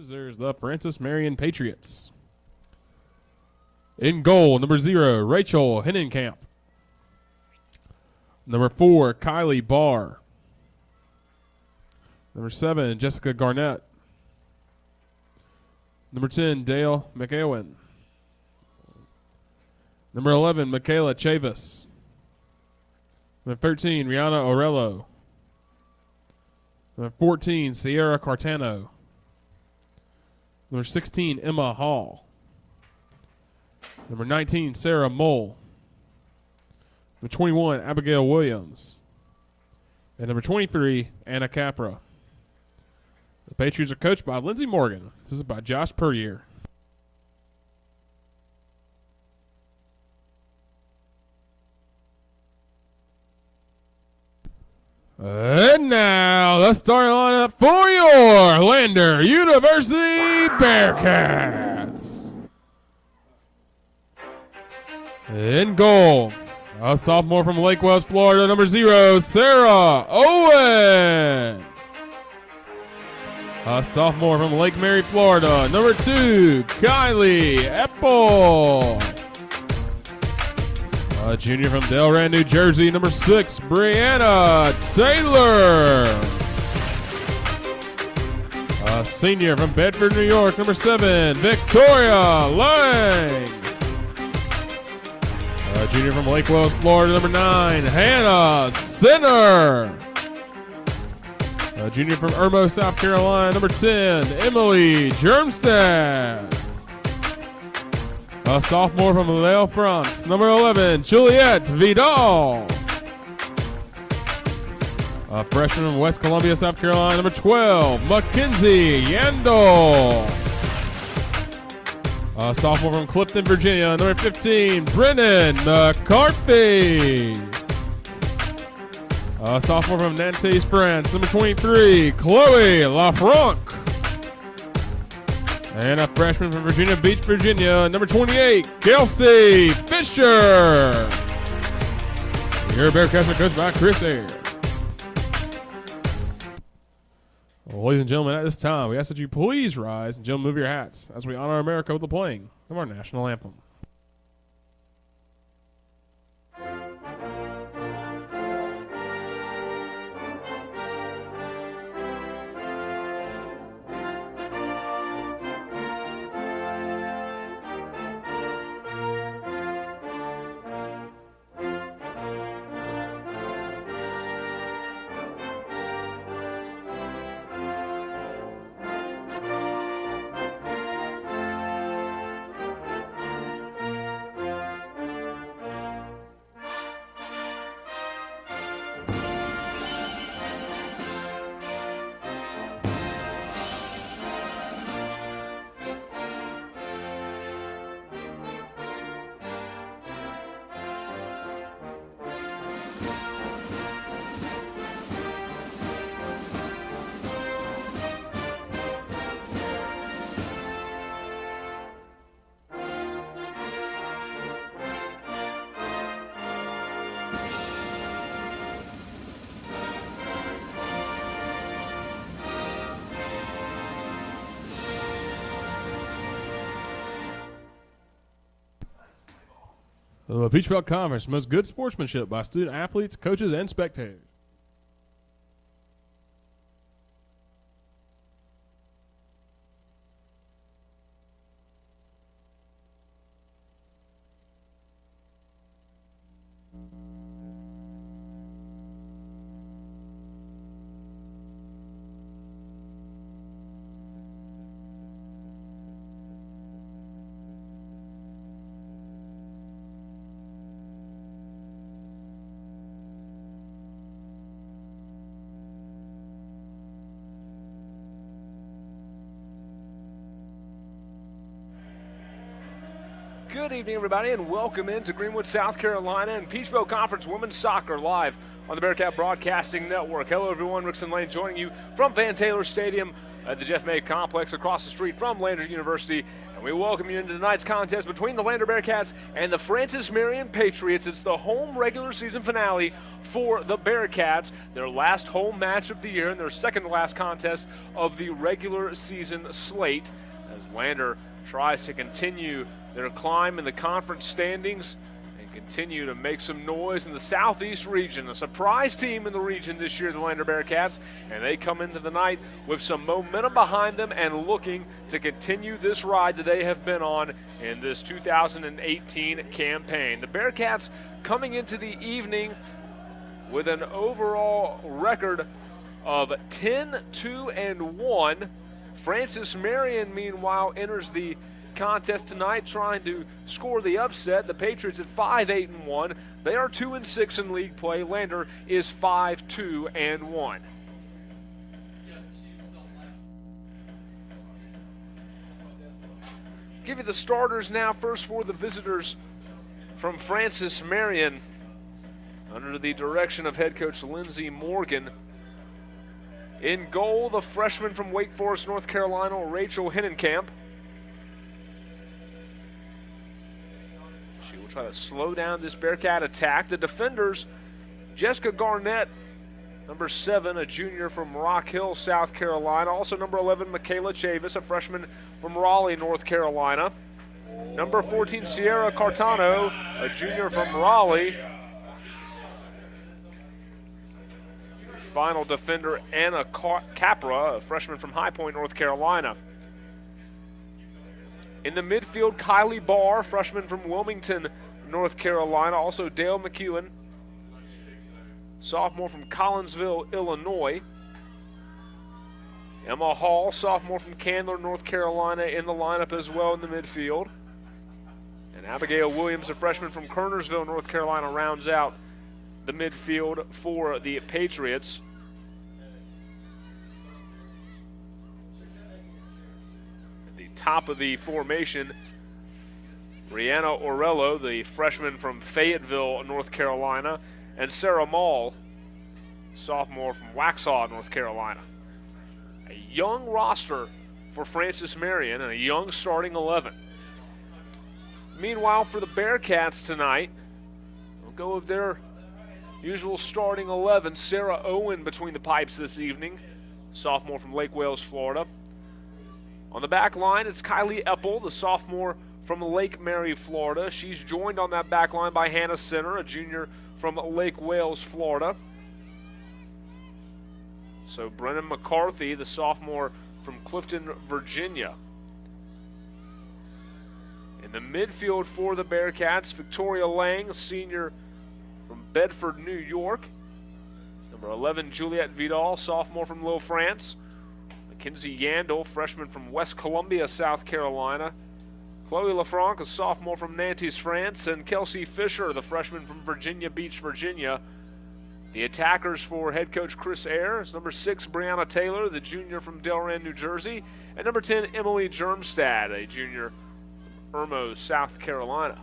coaches, there's the Francis Marion Patriots. In goal, number 0, Rachel Hennenkamp. Number 4, Kylie Barr. Number 7, Jessica Garnett. Number 10, Dale McEwen. Number 11, Michaela Chavis. Number 13, Rihanna Orello. Number 14, Sierra Cartano. Number 16, Emma Hall. Number 19, Sarah Mole. Number 21, Abigail Williams. And number 23, Anna Capra. The Patriots are coached by Lindsey Morgan. This is by Josh Puryear. And now, the starting lineup for your Lander University Bearcats. In goal, a sophomore from Lake Wales, Florida, number 0, Sarah Owen. A sophomore from Lake Mary, Florida, number 2, Kylie Epple. A junior from Delran, New Jersey, number 6, Brianna Taylor. A senior from Bedford, New York, number 7, Victoria Lang. A junior from Lake Wales, Florida, number 9, Hannah Sinner. A junior from Irmo, South Carolina, number 10, Emily Germstad. A sophomore from Lille, France, number 11, Juliette Vidal. A freshman from West Columbia, South Carolina, number 12, Mackenzie Yandel. A sophomore from Clifton, Virginia, number 15, Brennan McCarthy. A sophomore from Nantes, France, number 23, Chloe Lafranc. And a freshman from Virginia Beach, Virginia, number 28, Kelsey Fisher. Your Bearcats are coached by Chris Ayers. Well, ladies and gentlemen, at this time, we ask that you please rise and gentlemen move your hats as we honor America with the playing of our national anthem. The Peach Belt Conference promotes good sportsmanship by student athletes, coaches, and spectators. Good evening, everybody, and welcome into Greenwood, South Carolina, and Peach Belt Conference Women's Soccer live on the Bearcat Broadcasting Network. Hello, everyone. Rickson Lane joining you from Van Taylor Stadium at the Jeff May Complex across the street from Lander University. And we welcome you into tonight's contest between the Lander Bearcats and the Francis Marion Patriots. It's the home regular season finale for the Bearcats, their last home match of the year and their second to last contest of the regular season slate, as Lander tries to continue their climb in the conference standings and continue to make some noise in the Southeast region. A surprise team in the region this year, the Lander Bearcats, and they come into the night with some momentum behind them and looking to continue this ride that they have been on in this 2018 campaign. The Bearcats coming into the evening with an overall record of 10-2-1. Francis Marion, meanwhile, enters the contest tonight trying to score the upset. The Patriots at 5-8-1. They are 2-6 in league play. Lander is 5-2-1. Give you the starters now. First for the visitors from Francis Marion, under the direction of head coach Lindsey Morgan. In goal, the freshman from Wake Forest, North Carolina, Rachel Hennenkamp. She will try to slow down this Bearcat attack. The defenders, Jessica Garnett, number 7, a junior from Rock Hill, South Carolina. Also number 11, Michaela Chavis, a freshman from Raleigh, North Carolina. Number 14, Sierra Cartano, a junior from Raleigh. Final defender, Anna Capra, a freshman from High Point, North Carolina. In the midfield, Kylie Barr, freshman from Wilmington, North Carolina. Also Dale McEwen, sophomore from Collinsville, Illinois. Emma Hall, sophomore from Candler, North Carolina, in the lineup as well in the midfield. And Abigail Williams, a freshman from Kernersville, North Carolina, rounds out the midfield for the Patriots. At the top of the formation, Rihanna Orello, the freshman from Fayetteville, North Carolina, and Sarah Mall, sophomore from Waxhaw, North Carolina. A young roster for Francis Marion and a young starting 11. Meanwhile, for the Bearcats tonight, we'll go with their usual starting 11. Sarah Owen between the pipes this evening, sophomore from Lake Wales, Florida. On the back line, it's Kylie Eppel, the sophomore from Lake Mary, Florida. She's joined on that back line by Hannah Sinner, a junior from Lake Wales, Florida. So Brennan McCarthy, the sophomore from Clifton, Virginia. In the midfield for the Bearcats, Victoria Lang, senior from Bedford, New York. Number 11, Juliette Vidal, sophomore from Lille, France. Mackenzie Yandel, freshman from West Columbia, South Carolina. Chloe Lafranc, a sophomore from Nantes, France. And Kelsey Fisher, the freshman from Virginia Beach, Virginia. The attackers for head coach Chris Eyre is number 6, Brianna Taylor, the junior from Delran, New Jersey. And number 10, Emily Germstad, a junior from Irmo, South Carolina.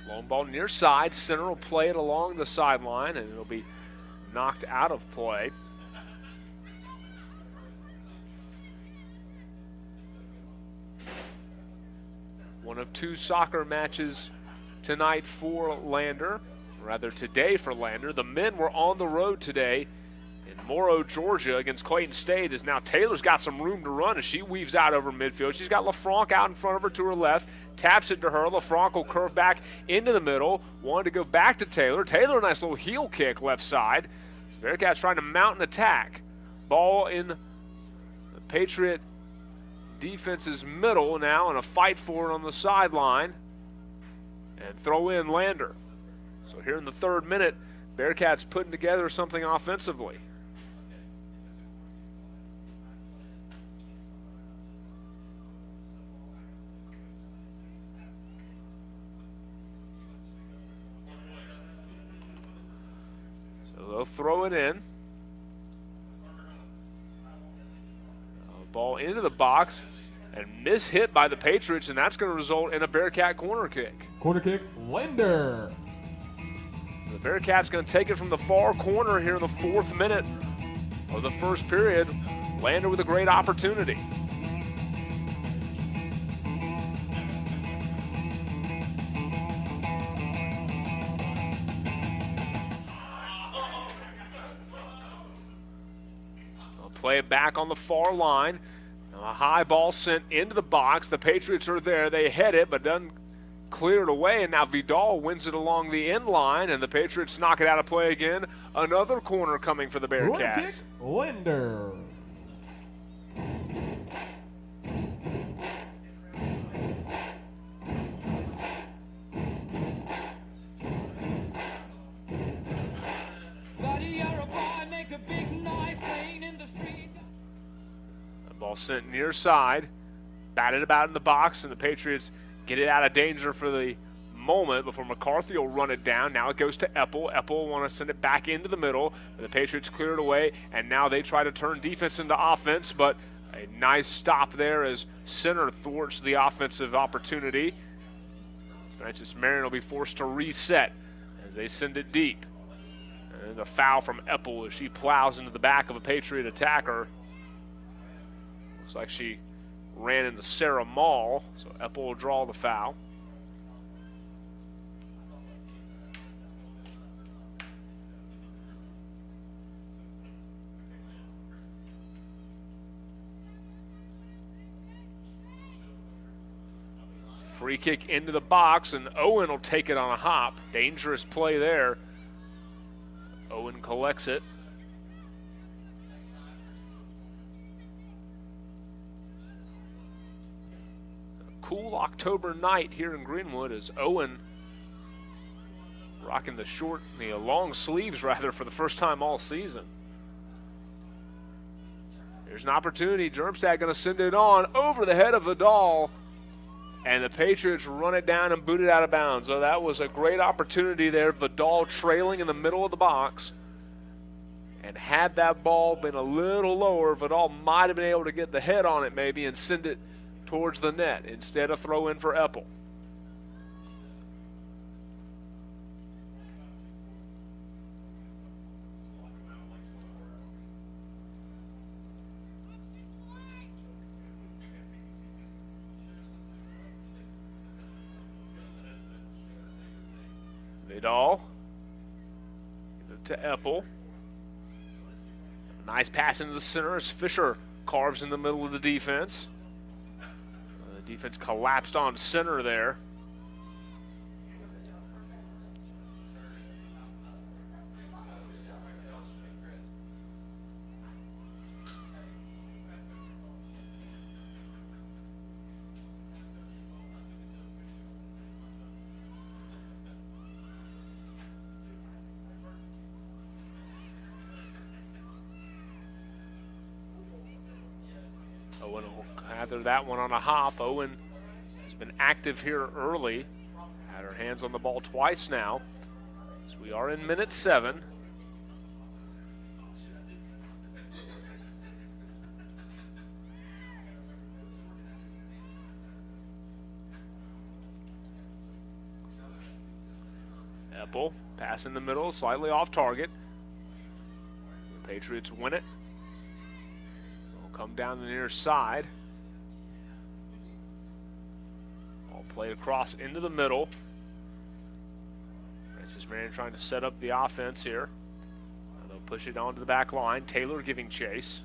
Long ball near side. Center will play it along the sideline, and it'll be knocked out of play. One of 2 soccer matches tonight for Lander, rather today for Lander. The men were on the road today in Morrow, Georgia against Clayton State, as now Taylor's got some room to run as she weaves out over midfield. She's got LaFranc out in front of her to her left, taps it to her. LaFranc will curve back into the middle, wanted to go back to Taylor. Taylor, a nice little heel kick left side. The Bearcats trying to mount an attack. Ball in the Patriot defense's middle now, and a fight for it on the sideline. And throw in Lander. So here in the 3rd minute, Bearcats putting together something offensively. So they'll throw it in. ball into the box and mishit by the Patriots, and that's going to result in a Bearcat corner kick. Corner kick, Lander. The Bearcats going to take it from the far corner here in the 4th minute of the first period. Lander with a great opportunity. They'll play it back on the far line. Now a high ball sent into the box. The Patriots are there. They head it, but doesn't clear it away, and now Vidal wins it along the end line, and the Patriots knock it out of play again. Another corner coming for the Bearcats. Kick, Linder. The ball sent near side, batted about in the box, and the Patriots get it out of danger for the moment before McCarthy will run it down. Now it goes to Eppel. Eppel will want to send it back into the middle. The Patriots clear it away, and now they try to turn defense into offense, but a nice stop there as center thwarts the offensive opportunity. Francis Marion will be forced to reset as they send it deep. And a foul from Eppel as she plows into the back of a Patriot attacker. Looks like she ran into Sarah Mall, so Eppel will draw the foul. Free kick into the box, and Owen will take it on a hop. Dangerous play there. Owen collects it. Cool October night here in Greenwood as Owen rocking the long sleeves rather for the first time all season. There's an opportunity. Germstad going to send it on over the head of Vidal, and the Patriots run it down and boot it out of bounds. So that was a great opportunity there. Vidal trailing in the middle of the box, and had that ball been a little lower, Vidal might have been able to get the head on it maybe and send it towards the net instead of throw in for Eppel. Vidal to Eppel. Nice pass into the center as Fisher carves in the middle of the defense. The defense collapsed on center there. Owen will gather that one on a hop. Owen has been active here early. Had her hands on the ball twice now. So we are in minute 7. Eppel, pass in the middle, slightly off target. The Patriots win it. Come down the near side. Ball played across into the middle. Francis Marion trying to set up the offense here. They'll push it onto the back line. Taylor giving chase.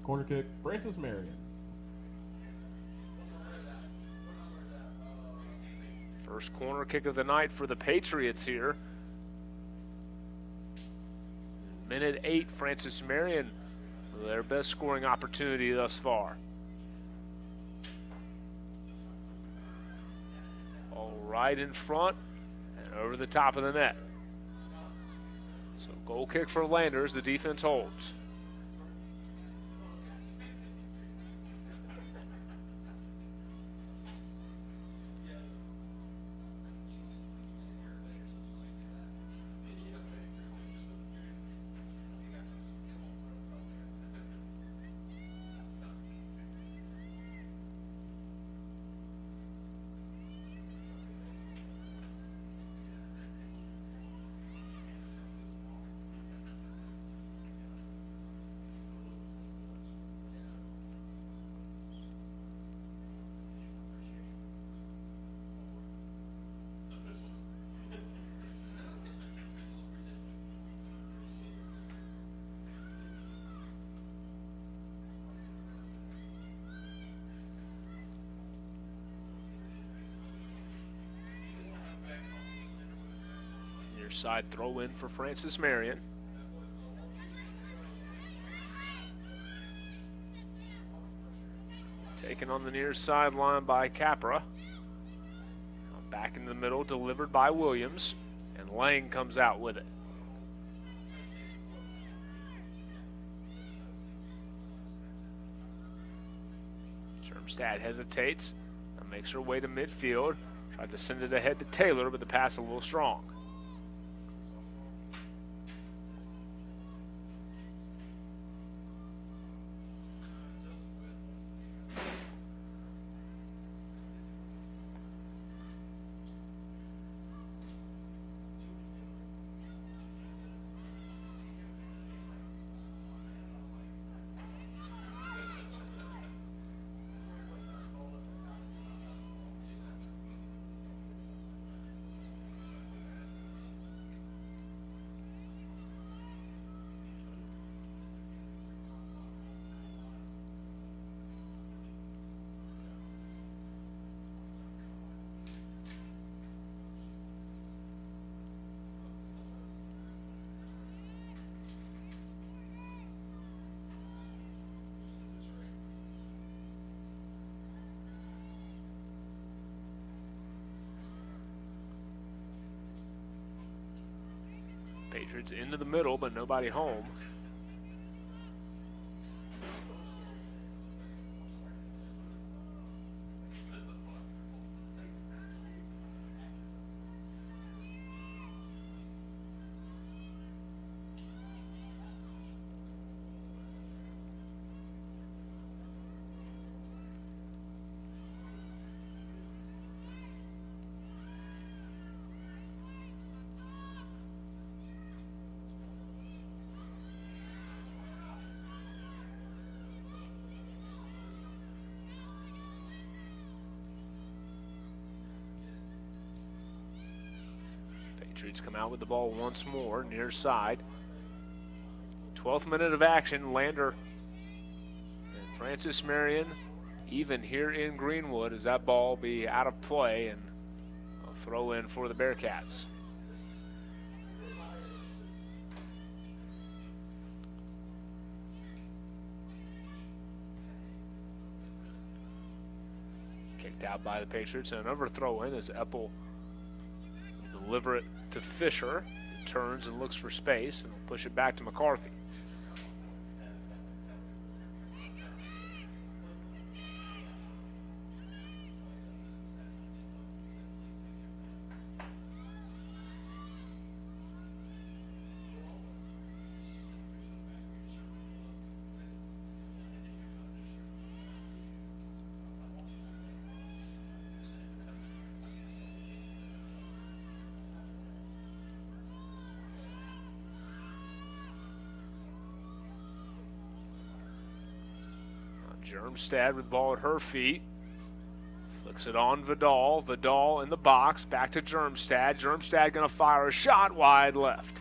Corner kick, Francis Marion. First corner kick of the night for the Patriots here. Minute 8, Francis Marion, their best scoring opportunity thus far. All right in front and over the top of the net. So goal kick for Landers, the defense holds. Near side throw in for Francis Marion. Taken on the near sideline by Capra. Back in the middle, delivered by Williams, and Lang comes out with it. Germstad hesitates and makes her way to midfield. Tried to send it ahead to Taylor, but the pass a little strong. Patriots into the middle, but nobody home. Patriots come out with the ball once more, near side. 12th minute of action, Lander and Francis Marion even here in Greenwood as that ball be out of play and a throw in for the Bearcats. Kicked out by the Patriots, and another throw in as Eppel deliver it to Fisher. He turns and looks for space and will push it back to McCarthy. Germstad with the ball at her feet. Flicks it on Vidal. Vidal in the box. Back to Germstad. Germstad going to fire a shot wide left.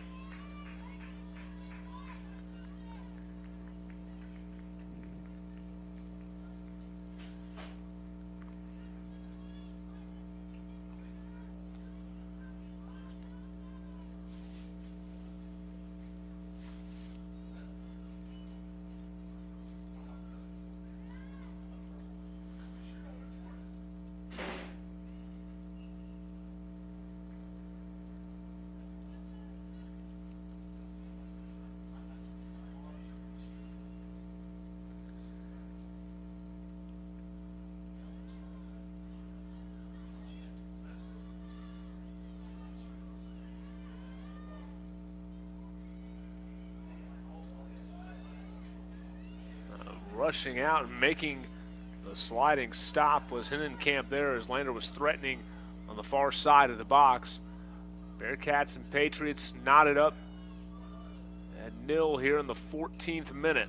Rushing out and making the sliding stop was Hinnenkamp there as Lander was threatening on the far side of the box. Bearcats and Patriots knotted up at 0 here in the 14th minute.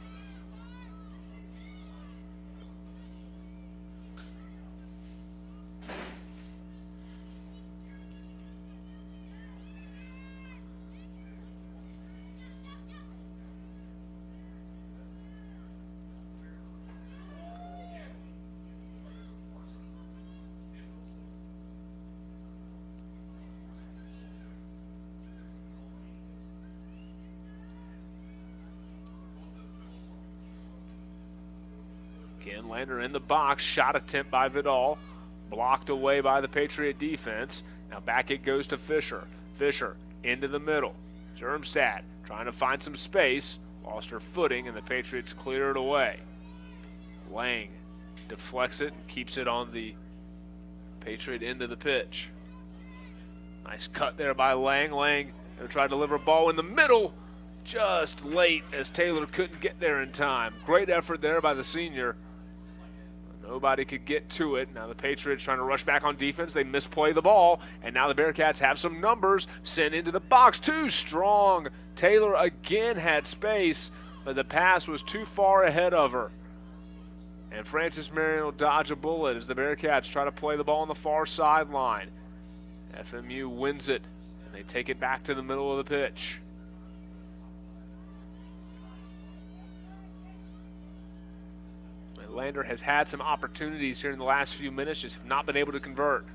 Again, Lander in the box. Shot attempt by Vidal. Blocked away by the Patriot defense. Now back it goes to Fisher. Fisher into the middle. Germstad trying to find some space. Lost her footing, and the Patriots clear it away. Lang deflects it and keeps it on the Patriot end of the pitch. Nice cut there by Lang. Lang going to try to deliver a ball in the middle. Just late as Taylor couldn't get there in time. Great effort there by the senior. Nobody could get to it. Now the Patriots trying to rush back on defense. They misplay the ball, and now the Bearcats have some numbers sent into the box. Too strong. Taylor again had space, but the pass was too far ahead of her. And Francis Marion will dodge a bullet as the Bearcats try to play the ball on the far sideline. FMU wins it, and they take it back to the middle of the pitch. Lander has had some opportunities here in the last few minutes, just have not been able to convert.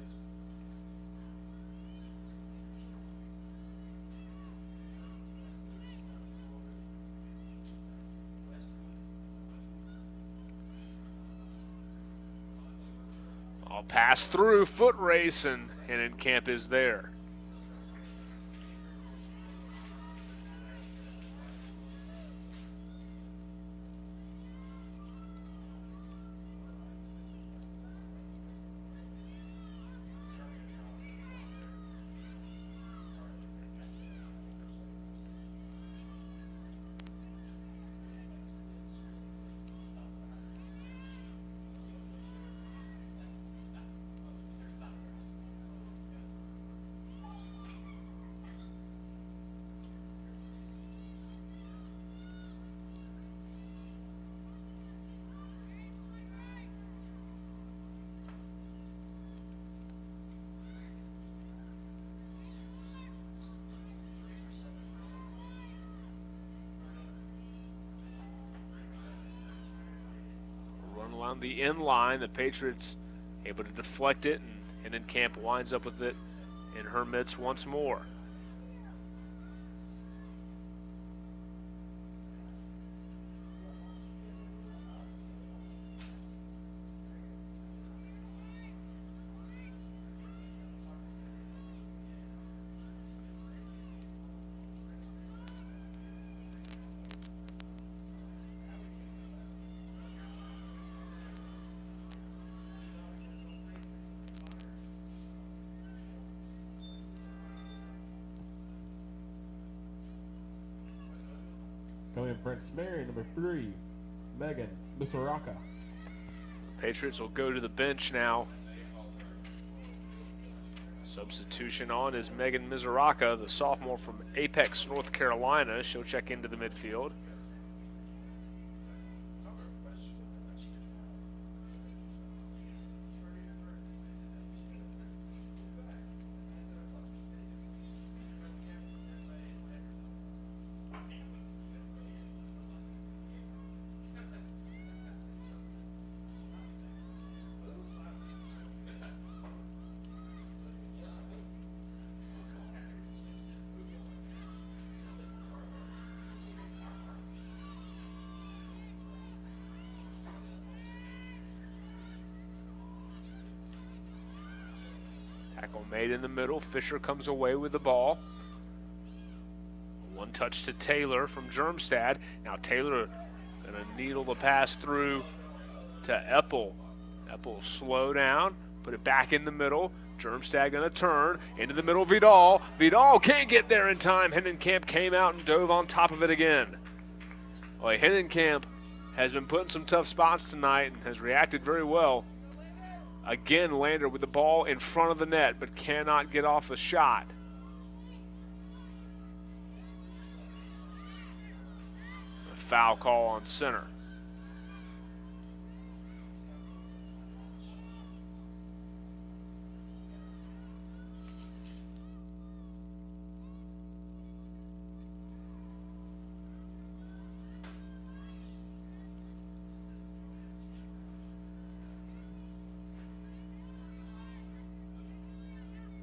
I'll pass through, foot race, and Camp is there. Along the end line, the Patriots able to deflect it, and then Camp winds up with it in her midst once more. Coming in Prince Mary, number 3, Megan Misaraka. Patriots will go to the bench now. Substitution on is Megan Misaraka, the sophomore from Apex, North Carolina. She'll check into the midfield. Tackle made in the middle. Fisher comes away with the ball. One touch to Taylor from Germstad. Now Taylor going to needle the pass through to Eppel. Eppel slow down, put it back in the middle. Germstad going to turn into the middle. Vidal. Vidal can't get there in time. Hennekamp came out and dove on top of it again. Boy, Hennekamp has been put in some tough spots tonight and has reacted very well. Again, Lander with the ball in front of the net, but cannot get off the shot. A foul call on center.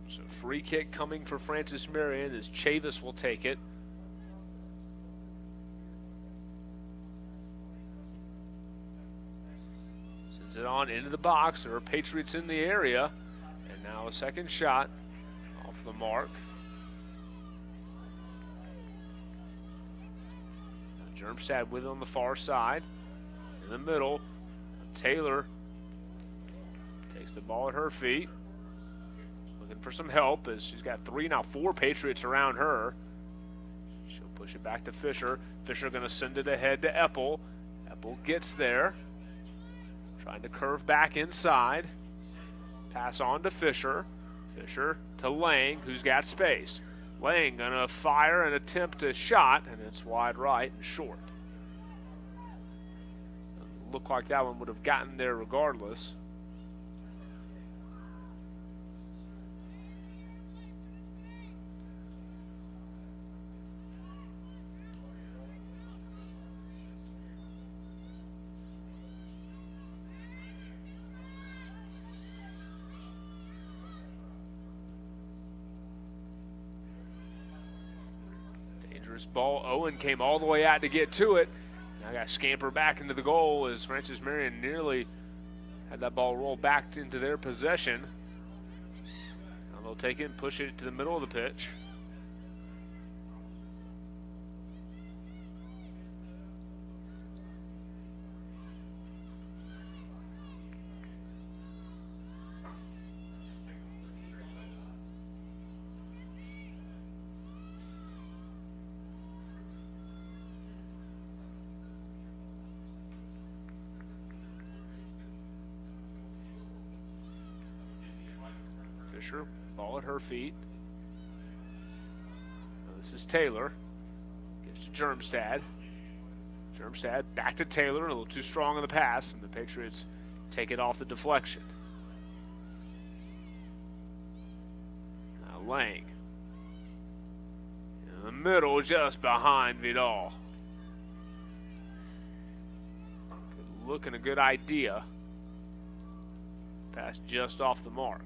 So free kick coming for Francis Marion as Chavis will take it. Sends it on into the box. There are Patriots in the area. And now a second shot off the mark. Germstad with it on the far side. In the middle, Taylor takes the ball at her feet. Looking for some help as she's got now four Patriots around her. She'll push it back to Fisher. Fisher going to send it ahead to Eppel. Eppel gets there. Trying to curve back inside. Pass on to Fisher. Fisher to Lang, who's got space. Lang going to fire and attempt a shot, and it's wide right and short. Doesn't look like that one would have gotten there regardless. Ball. Owen came all the way out to get to it. Now got to scamper back into the goal as Francis Marion nearly had that ball roll back into their possession. Now they'll take it and push it to the middle of the pitch. Fisher, ball at her feet. Now this is Taylor. Gives to Germstad. Germstad back to Taylor, a little too strong on the pass, and the Patriots take it off the deflection. Now Lang. In the middle, just behind Vidal. Good look and a good idea. Pass just off the mark.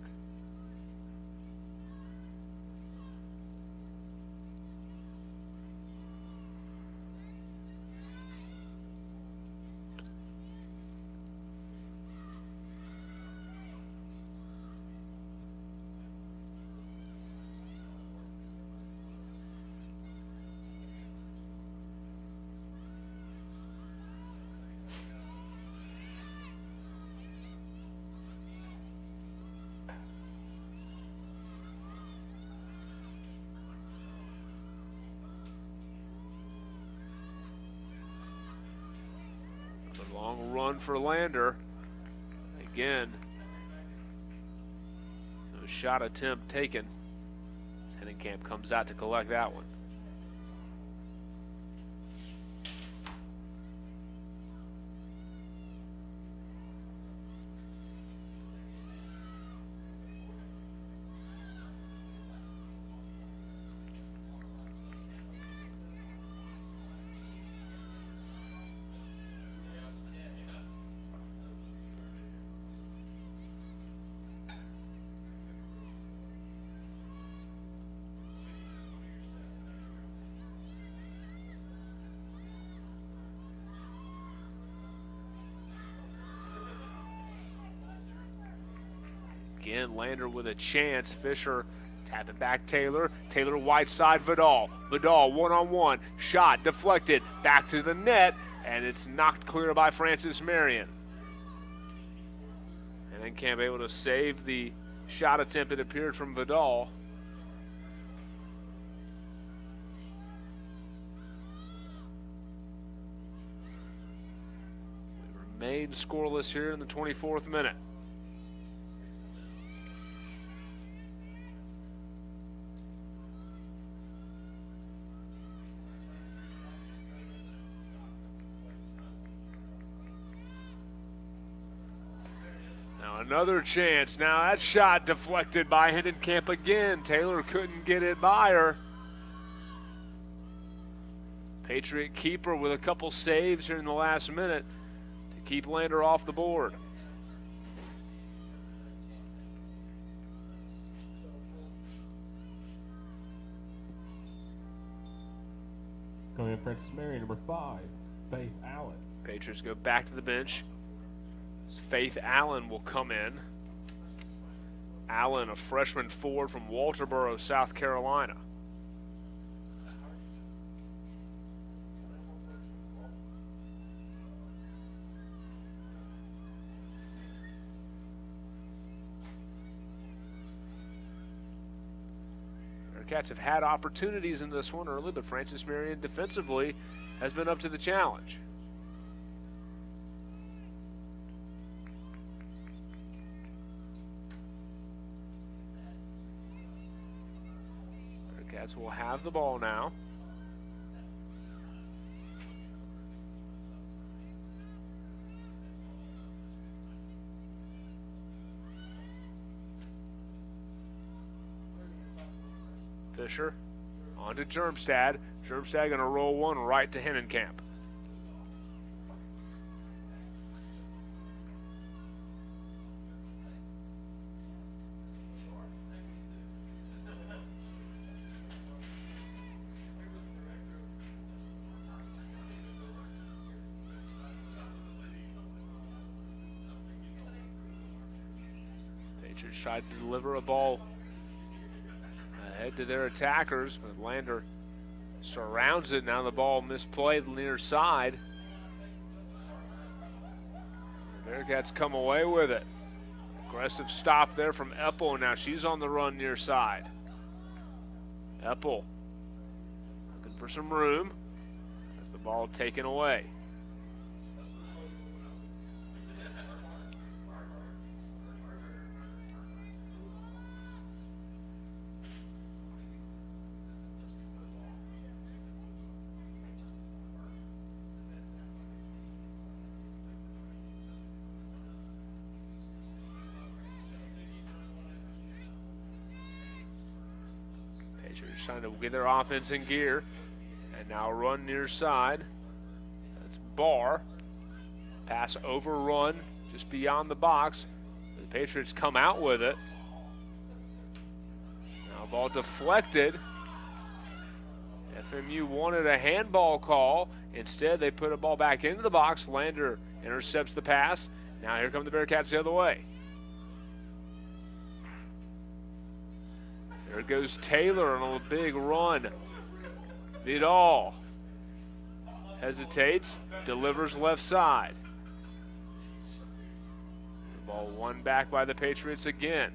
Long run for Lander. Again, a shot attempt taken. Hennenkamp comes out to collect that one. Again, Lander with a chance. Fisher tapping back Taylor. Taylor wide side, Vidal. Vidal one-on-one. Shot deflected. Back to the net. And it's knocked clear by Francis Marion. And then Camp able to save the shot attempt that appeared from Vidal. We remain scoreless here in the 24th minute. Another chance. Now that shot deflected by Hennenkamp again. Taylor couldn't get it by her. Patriot keeper with a couple saves here in the last minute to keep Lander off the board. Coming in, Francis Marion, number 5, Faith Allen. Patriots go back to the bench. Faith Allen will come in. Allen, a freshman forward from Walterboro, South Carolina. Bearcats have had opportunities in this one early, but Francis Marion defensively has been up to the challenge. Bearcats will have the ball now. Fisher on to Germstad. Germstad going to roll one right to Hennenkamp. Patriots tried to deliver a ball ahead to their attackers, but Lander surrounds it. Now the ball misplayed near side. The Bearcats come away with it. Aggressive stop there from Eppel. Now she's on the run near side. Eppel looking for some room as the ball taken away. Patriots trying to get their offense in gear. And now run near side. That's Barr. Pass overrun just beyond the box. The Patriots come out with it. Now ball deflected. FMU wanted a handball call. Instead, they put a ball back into the box. Lander intercepts the pass. Now here come the Bearcats the other way. There goes Taylor on a big run. Vidal hesitates, delivers left side. The ball won back by the Patriots again.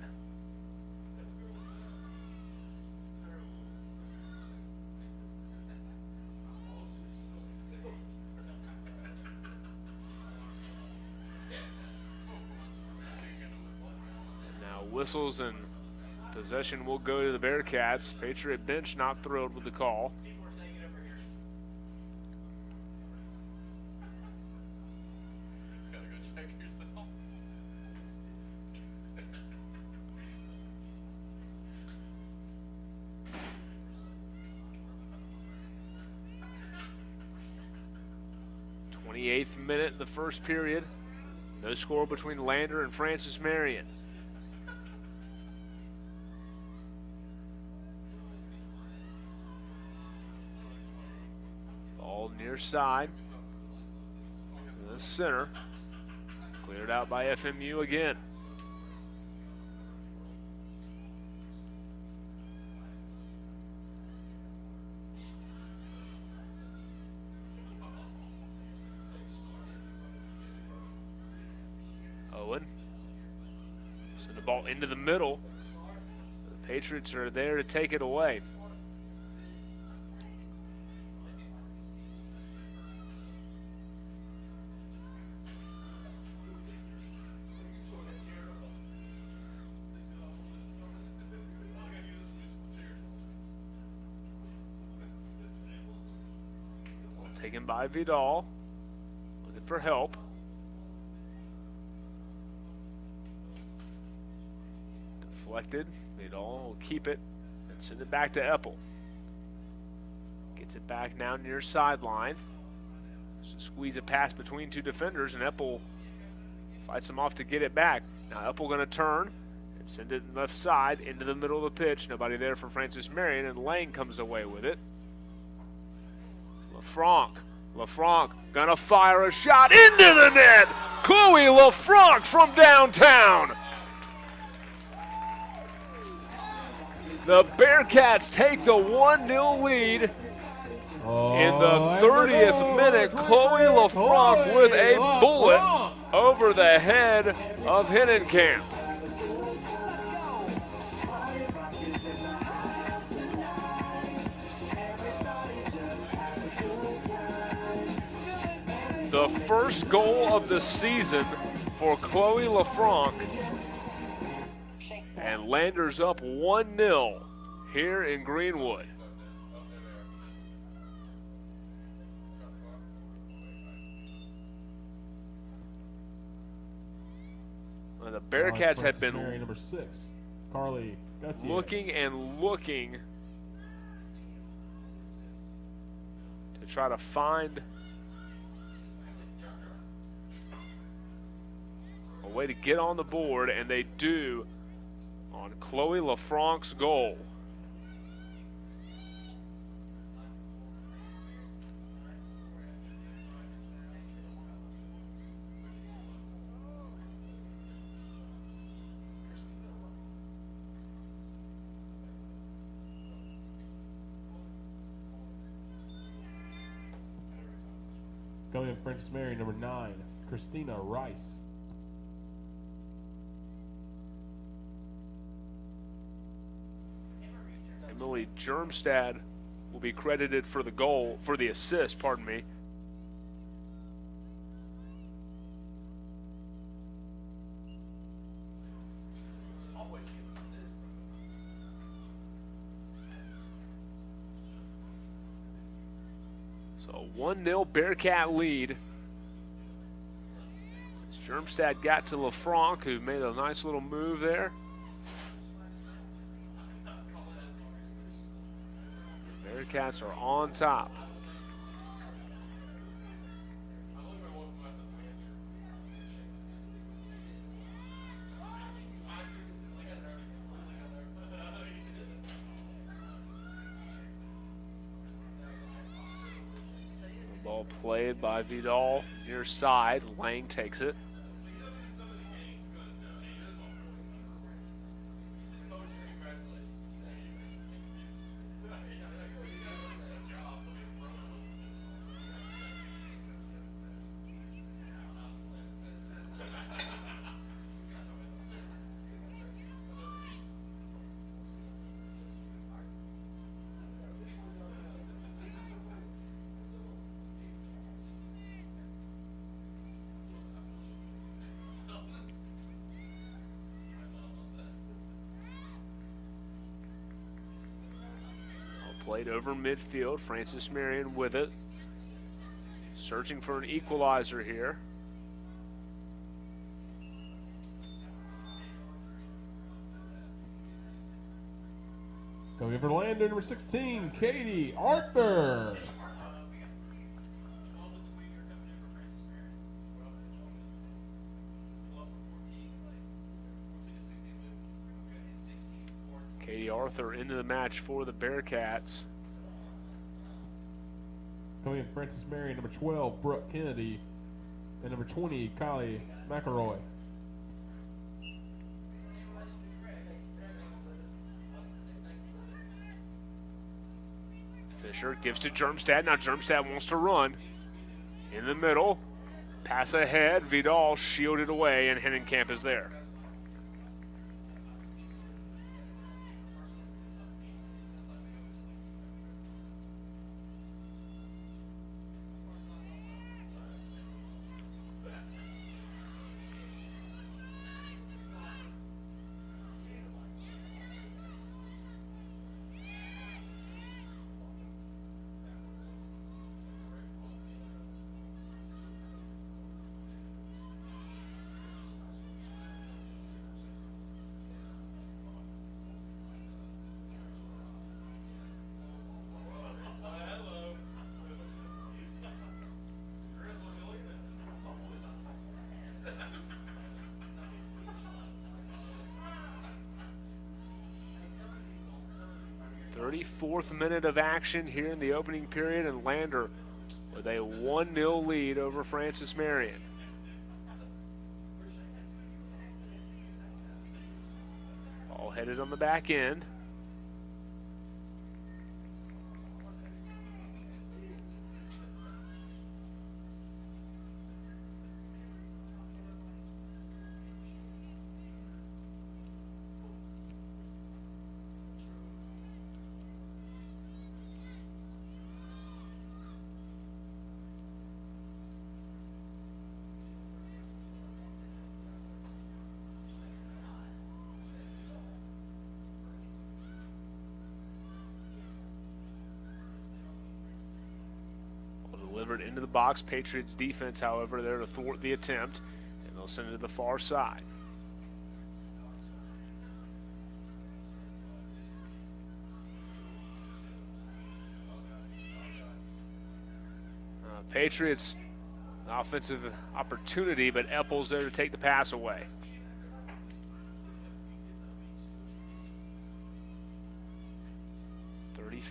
And now whistles and possession will go to the Bearcats. Patriot bench not thrilled with the call. Gotta go check yourself. '28th minute in the first period. No score between Lander and Francis Marion. Ball near side. In the center. Cleared out by FMU again. Owen. Send the ball into the middle. The Patriots are there to take it away. Taken by Vidal. Looking for help. Deflected. Vidal will keep it and send it back to Eppel. Gets it back now near sideline. So squeeze a pass between two defenders, and Eppel fights him off to get it back. Now Eppel going to turn and send it left side into the middle of the pitch. Nobody there for Francis Marion, and Lang comes away with it. LaFranc gonna fire a shot into the net. Chloe LaFranc from downtown. The Bearcats take the 1-0 lead. In the 30th minute, Chloe LaFranc with a bullet over the head of Hinnenkamp. The first goal of the season for Chloe LaFranc. And Landers up 1-0 here in Greenwood. The Bearcats had been number 6, Carly Gauthier. looking and looking to try to find a way to get on the board, and they do on Chloe LaFranc's goal. Coming in, Francis Marion, number 9, Christina Rice. Emily Germstad will be credited for the goal, for the assist, pardon me. So 1-0 Bearcat lead. As Germstad got to LaFranc, who made a nice little move there. Bearcats are on top. The ball played by Vidal near side. Lang takes it. Played over midfield. Francis Marion with it. Searching for an equalizer here. Coming in for Lander, number 16, Katie Arthur. Katie Arthur into the match for the Bearcats. Coming in, Francis Marion, number 12, Brooke Kennedy, and number 20, Kylie McElroy. Fisher gives to Germstad. Now Germstad wants to run. In the middle. Pass ahead. Vidal shielded away, and Hinnenkamp is there. Fourth minute of action here in the opening period, and Lander with a 1-0 lead over Francis Marion. Ball headed on the back end. Delivered into the box. Patriots defense, however, there to thwart the attempt, and they'll send it to the far side. Patriots offensive opportunity, but Epples there to take the pass away.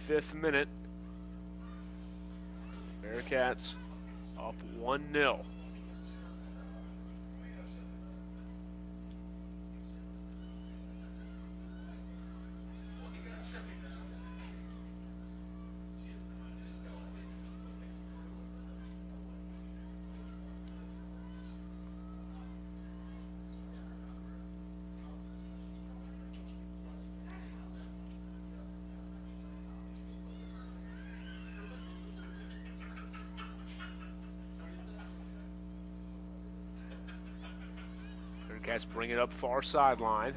Fifth minute. Bearcats up 1-0. Bearcats bring it up far sideline.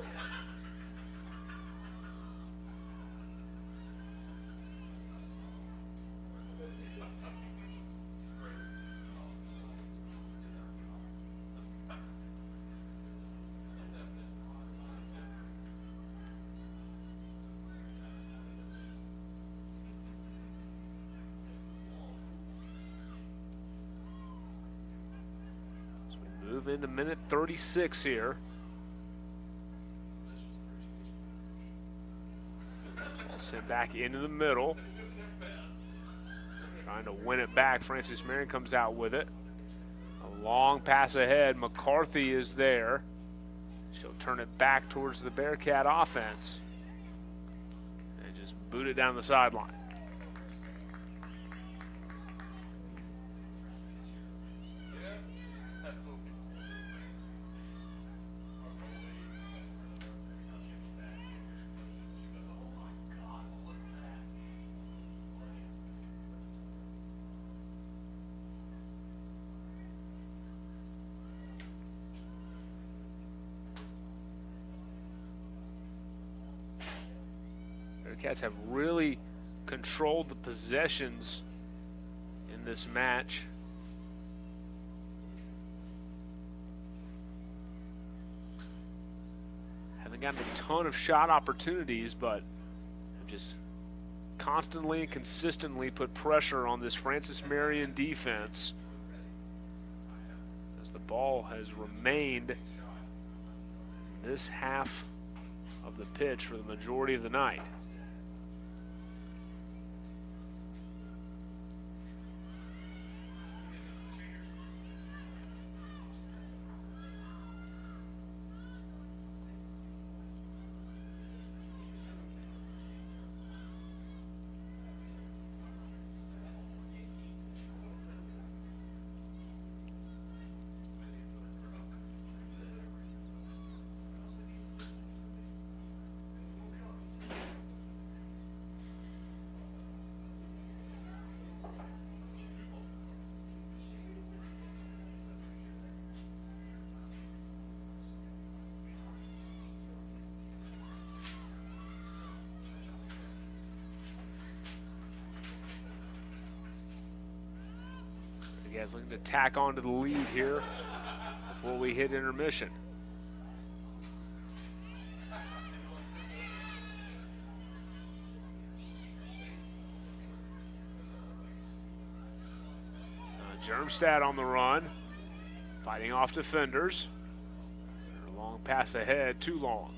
Move into minute 36 here. Ball sent back into the middle. Trying to win it back. Francis Marion comes out with it. A long pass ahead. McCarthy is there. She'll turn it back towards the Bearcat offense. And just boot it down the sideline. Bearcats have really controlled the possessions in this match. Haven't gotten a ton of shot opportunities, but have just constantly and consistently put pressure on this Francis Marion defense as the ball has remained in this half of the pitch for the majority of the night. Guys looking to tack on to the lead here before we hit intermission. Germstad on the run, fighting off defenders. A long pass ahead, too long.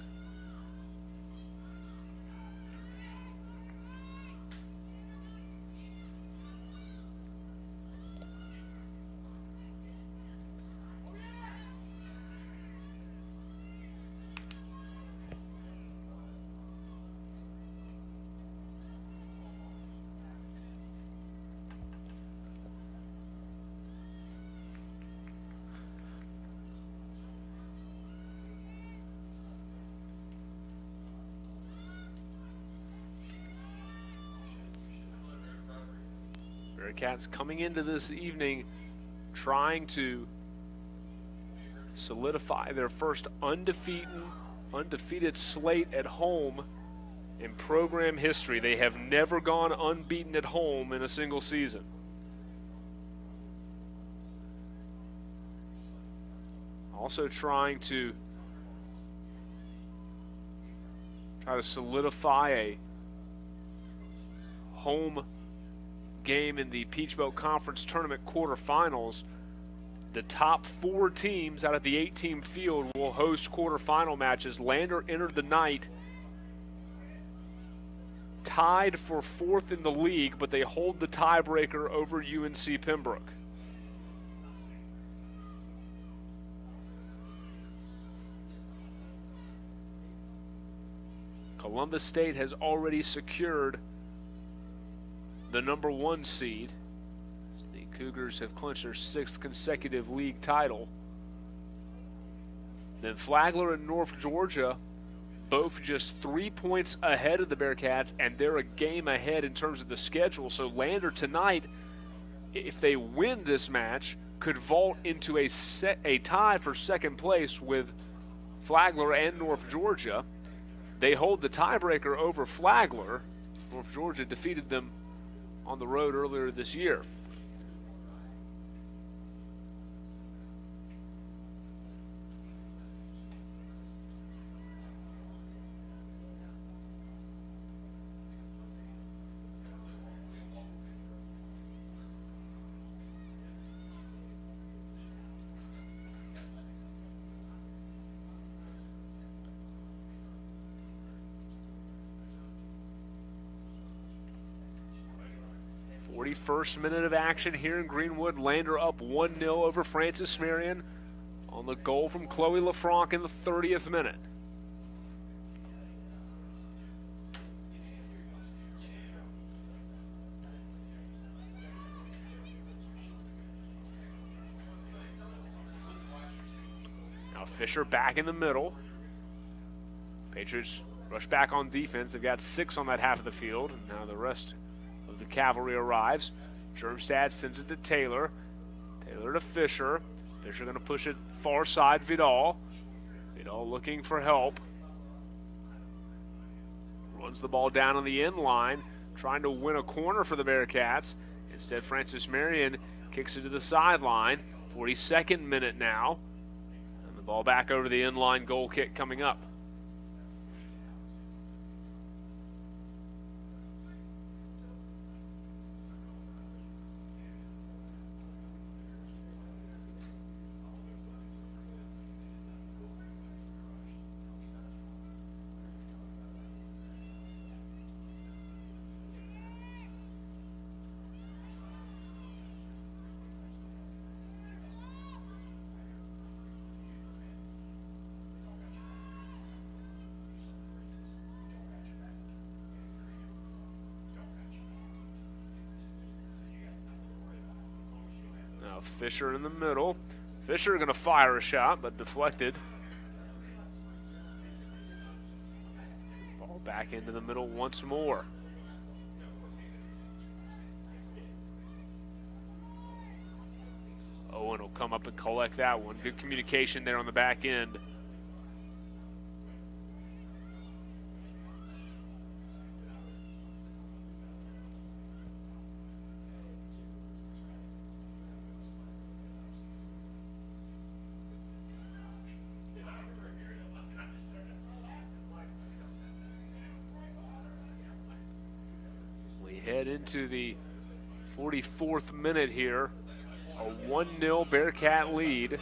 Bearcats coming into this evening trying to solidify their first undefeated slate at home in program history. They have never gone unbeaten at home in a single season. Also trying to solidify a home game in the Peach Belt Conference Tournament quarterfinals. The top 4 teams out of the 8-team field will host quarterfinal matches. Lander entered the night tied for 4th in the league, but they hold the tiebreaker over UNC Pembroke. Columbus State has already secured the number 1 seed. The Cougars have clinched their 6th consecutive league title. Then Flagler and North Georgia, both just 3 points ahead of the Bearcats, and they're a game ahead in terms of the schedule. So Lander tonight, if they win this match, could vault into a tie for second place with Flagler and North Georgia. They hold the tiebreaker over Flagler. North Georgia defeated them on the road earlier this year. First minute of action here in Greenwood. Lander up 1-0 over Francis Marion on the goal from Chloe LaFranc in the 30th minute. Now Fisher back in the middle. Patriots rush back on defense. They've got 6 on that half of the field, and now the rest of the cavalry arrives. Germstad sends it to Taylor. Taylor to Fisher. Fisher going to push it far side, Vidal. Vidal looking for help. Runs the ball down on the end line, trying to win a corner for the Bearcats. Instead, Francis Marion kicks it to the sideline. 42nd minute now. And the ball back over the end line, goal kick coming up. Fisher in the middle. Fisher going to fire a shot, but deflected. Ball back into the middle once more. Owen will come up and collect that one. Good communication there on the back end. Head into the 44th minute here. A 1-0 Bearcat lead.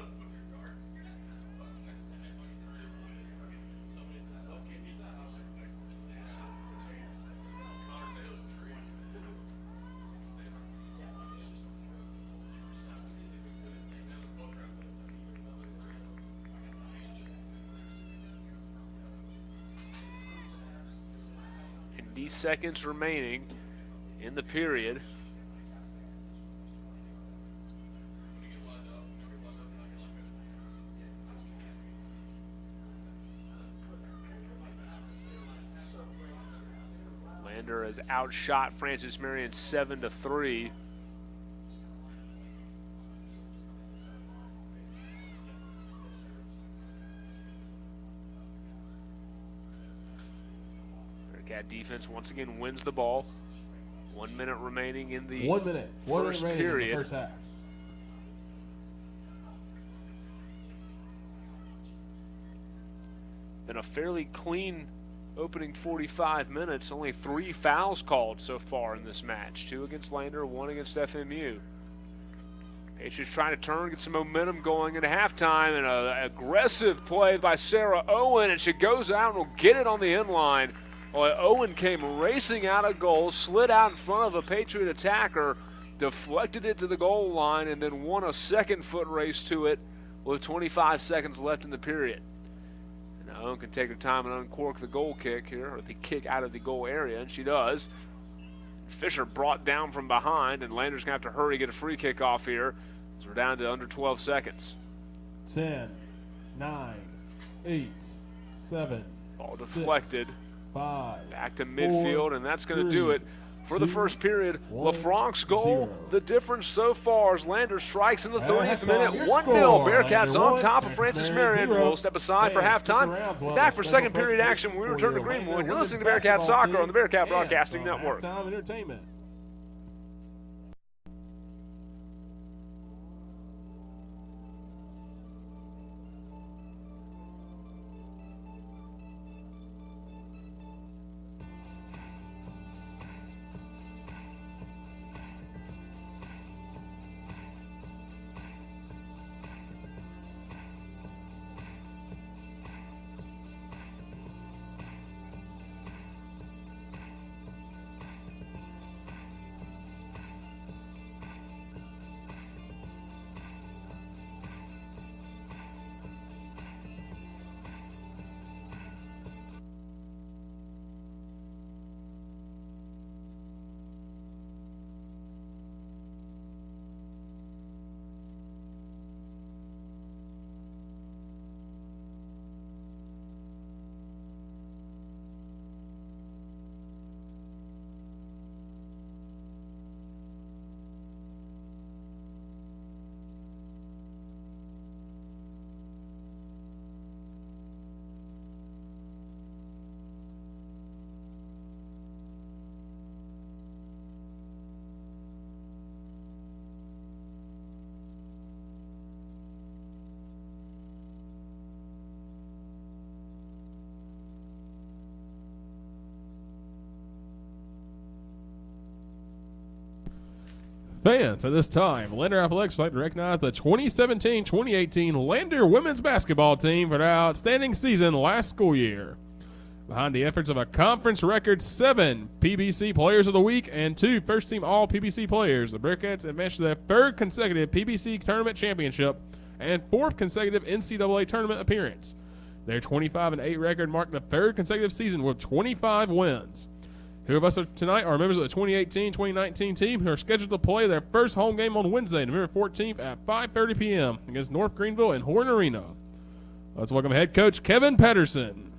And 90 seconds remaining in the period. Lander has outshot Francis Marion 7-3. Bearcat defense once again wins the ball. 1 minute remaining in the 1 minute. first period. In the first half. Been a fairly clean opening 45 minutes. Only 3 fouls called so far in this match. 2 against Lander, 1 against FMU. Patriots trying to turn, get some momentum going into halftime, and an aggressive play by Sarah Owen, and she goes out and will get it on the end line. Well, Owen came racing out of goal, slid out in front of a Patriot attacker, deflected it to the goal line, and then won a second foot race to it with 25 seconds left in the period. And Owen can take her time and uncork the goal kick here, or the kick out of the goal area, and she does. Fisher brought down from behind, and Lander's going to have to hurry get a free kick off here. So we're down to under 12 seconds. 10, 9, 8, 7. Ball deflected. 5. Back to midfield, and that's going to do it for the first period. 1, LaFranc's goal, 0. The difference so far is Lander strikes in the 30th halftime, minute. your 1-0. score, Bearcats Lander on 1, top of Francis Marion. 0. We'll step aside for Fans, stick halftime. around while Back for the special second period presentation action when we for return to your Greenwood. Lander You're listening to women's Bearcat basketball Soccer team on the Bearcat and Broadcasting some Network. Halftime entertainment. Fans, at this time, Lander Athletics would like to recognize the 2017-2018 Lander women's basketball team for their outstanding season last school year. Behind the efforts of a conference record 7 PBC Players of the Week and 2 first-team All-PBC players, the Bearcats advanced to their 3rd consecutive PBC tournament championship and 4th consecutive NCAA tournament appearance. Their 25-8 record marked the 3rd consecutive season with 25 wins. Two of us tonight are members of the 2018-2019 team who are scheduled to play their first home game on Wednesday, November 14th at 5:30 p.m. against North Greenville in Horn Arena. Let's welcome head coach Kevin Patterson,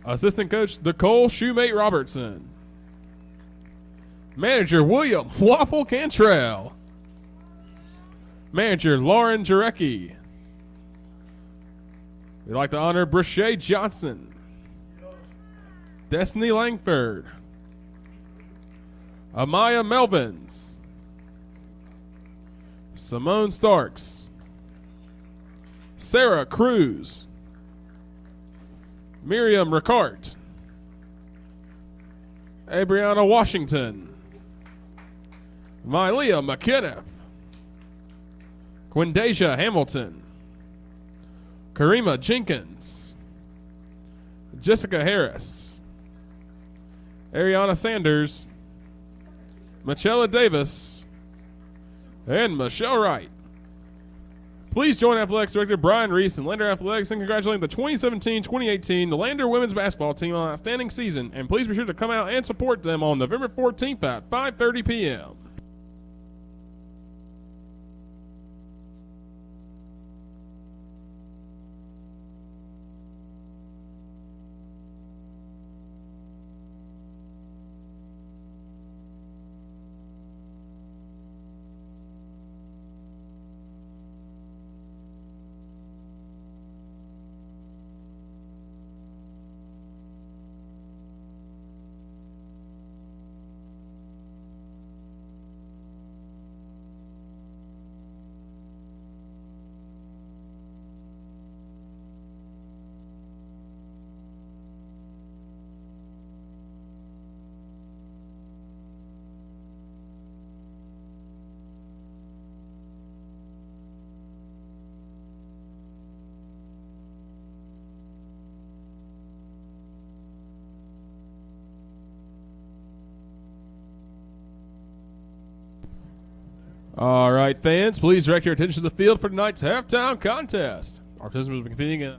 assistant coach Nicole Shoemate Robertson, manager William Waffle Cantrell, manager Lauren Jarecki. We'd like to honor Brashay Johnson, Destiny Langford, Amaya Melvins, Simone Starks, Sarah Cruz, Miriam Ricart, Abriana Washington, Mylia McKenna, Quindasia Hamilton, Karima Jenkins, Jessica Harris, Ariana Sanders, Michelle Davis, and Michelle Wright. Please join Athletics Director Brian Reese and Lander Athletics in congratulating the 2017-2018 Lander women's basketball team on an outstanding season, and please be sure to come out and support them on November 14th at 5:30 p.m. All right, fans, please direct your attention to the field for tonight's halftime contest. Our participants will be competing in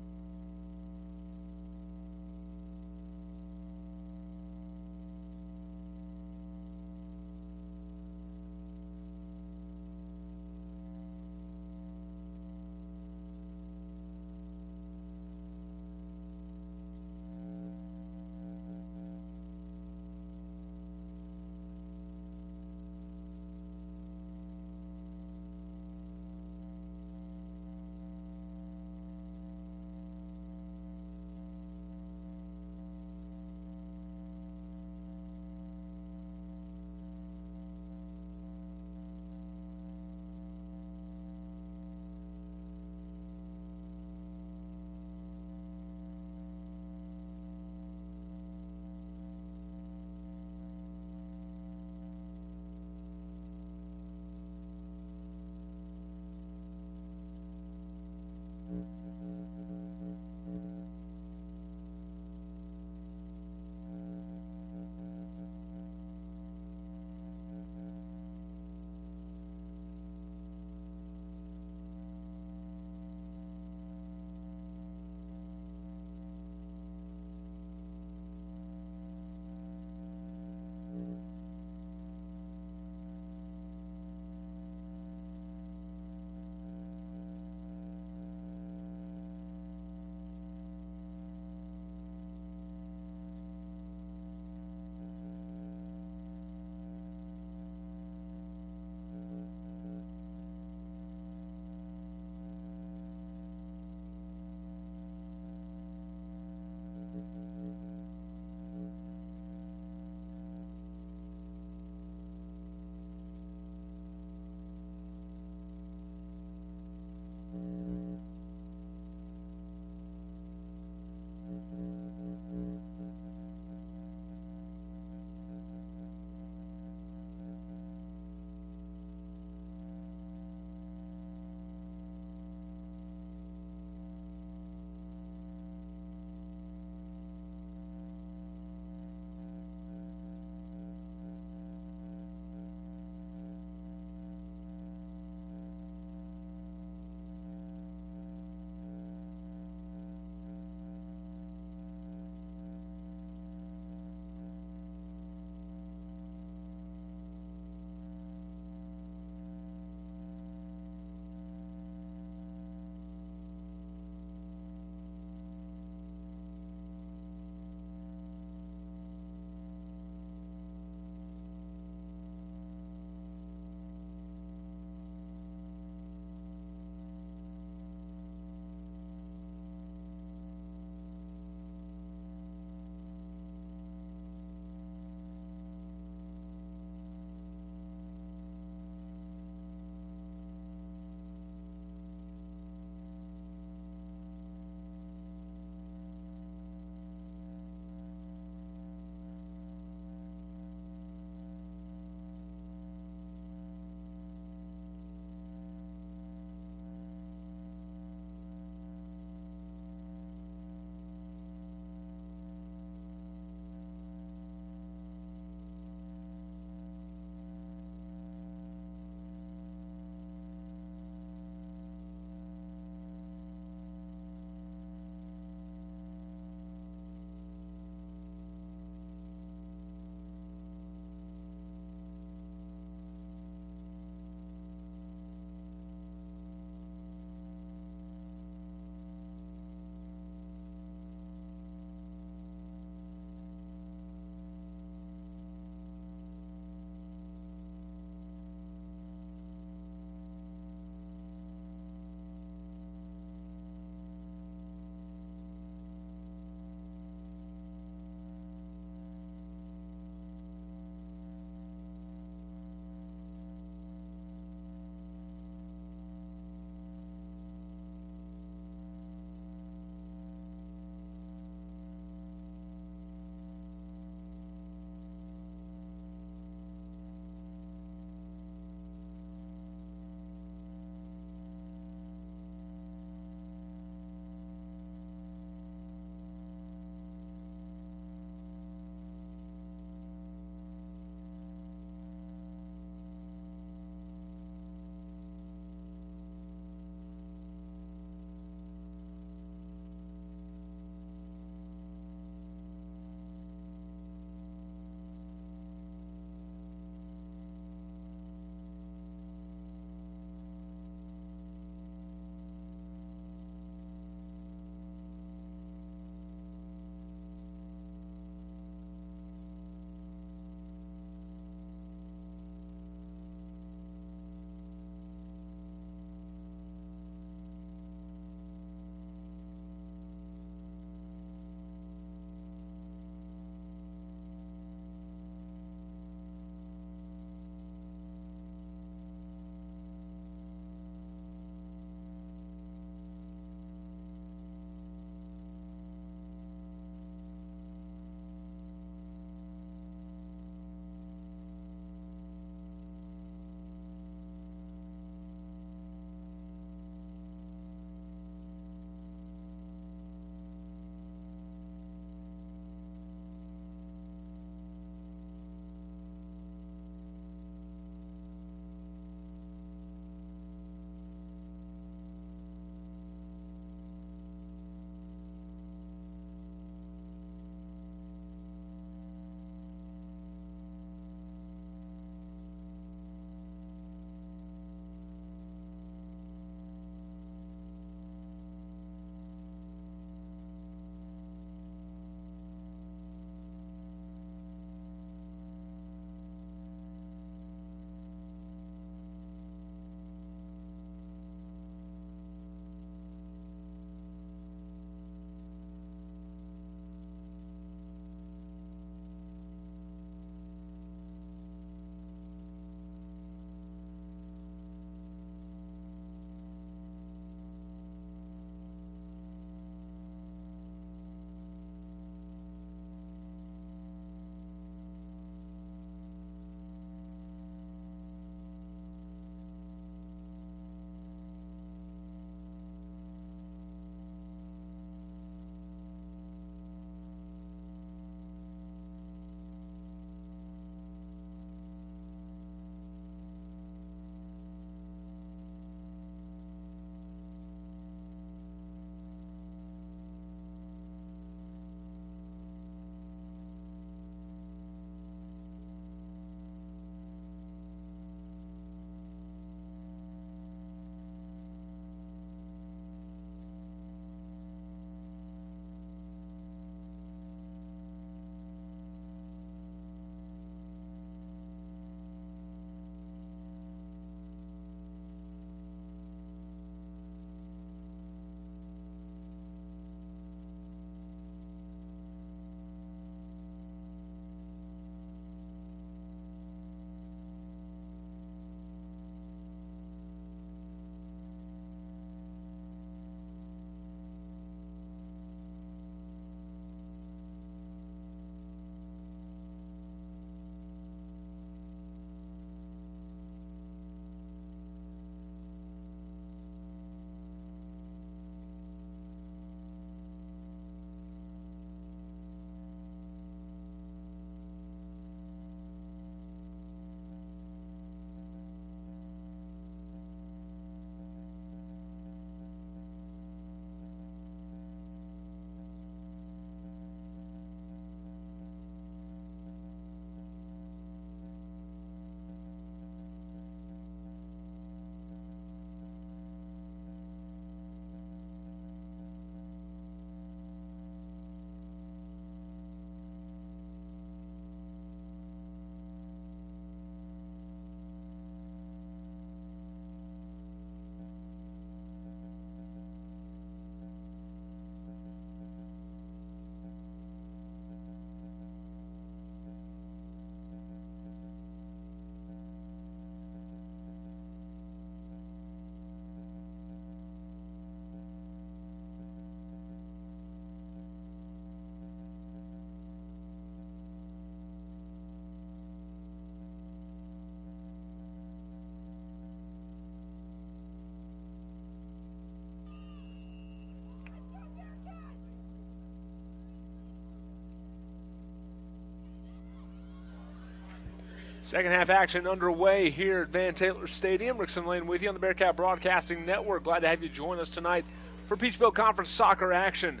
Second half action underway here at Van Taylor Stadium. Rickson Lane with you on the Bearcat Broadcasting Network. Glad to have you join us tonight for Peach Belt Conference soccer action.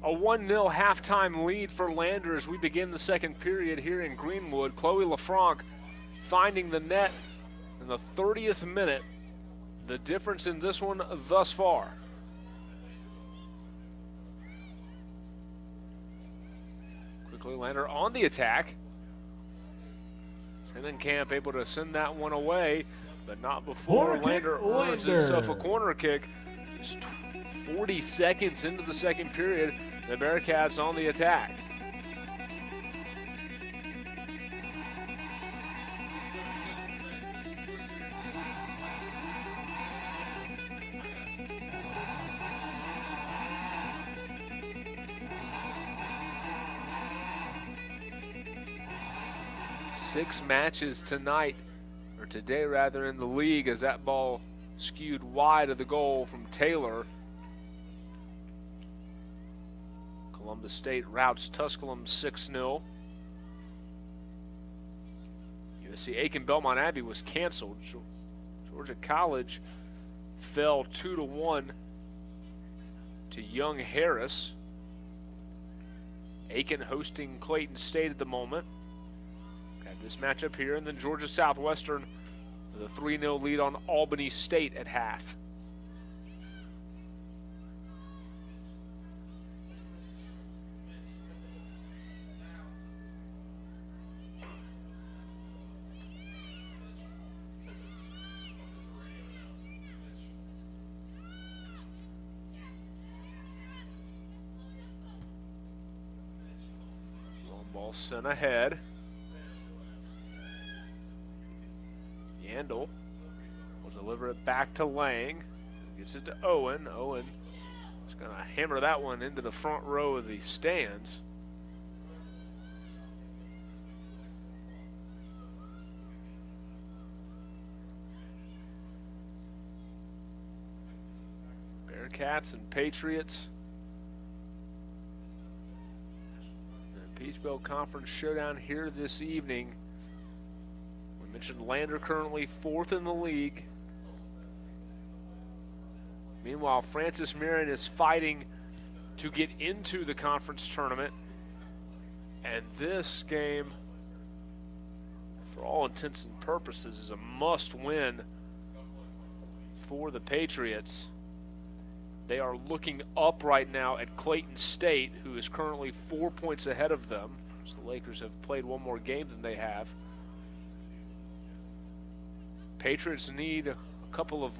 A 1-0 halftime lead for Lander as we begin the second period here in Greenwood. Chloe LaFranc finding the net in the 30th minute. The difference in this one thus far. Quickly, Lander on the attack. Camp able to send that one away, but not before Lander earns himself a corner kick. Just 40 seconds into the second period, the Bearcats on the attack. Six matches tonight, or today rather, in the league as that ball skewed wide of the goal from Taylor. Columbus State routs Tusculum 6-0. USC Aiken Belmont Abbey was canceled. Georgia College fell 2-1 to Young Harris. Aiken hosting Clayton State at the moment. This matchup here, and then Georgia Southwestern with a 3-0 lead on Albany State at half. Long ball sent ahead. Yandel will deliver it back to Lang. Gets it to Owen. Owen is going to hammer that one into the front row of the stands. Bearcats and Patriots. The Peach Belt Conference showdown here this evening. Mentioned Lander currently 4th in the league. Meanwhile, Francis Marion is fighting to get into the conference tournament. And this game, for all intents and purposes, is a must-win for the Patriots. They are looking up right now at Clayton State, who is currently 4 points ahead of them. So the Lakers have played one more game than they have. Patriots need a couple of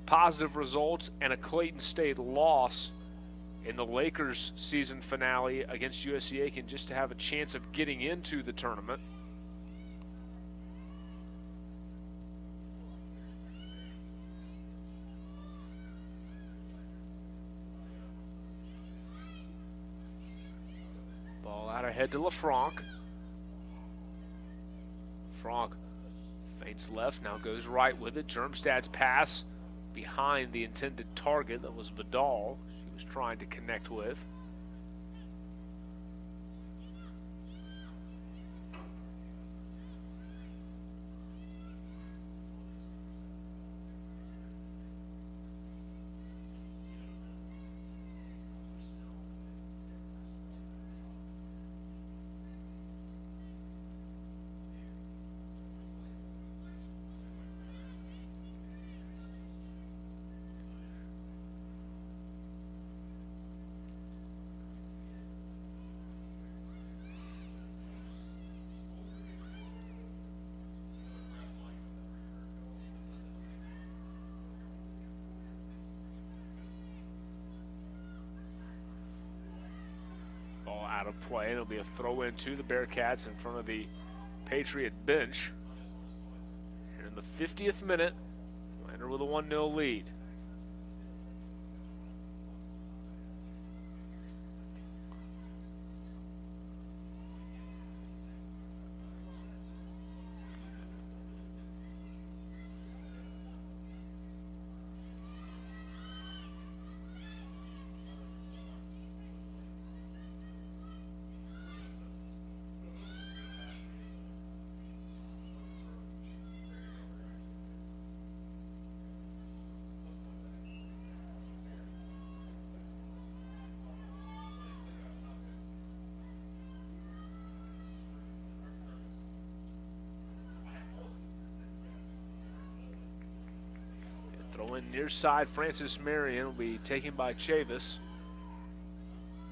positive results and a Clayton State loss in the Lakers season finale against USC Aiken just to have a chance of getting into the tournament. Ball out ahead to LaFranc. LaFranc feints left, now goes right with it. Germstad's pass behind the intended target. That was Vidal she was trying to connect with. Ball out of play. It'll be a throw in to the Bearcats in front of the Patriot bench. And in the 50th minute, Lander with a 1-0 lead. Throw in near side. Francis Marion will be taken by Chavis.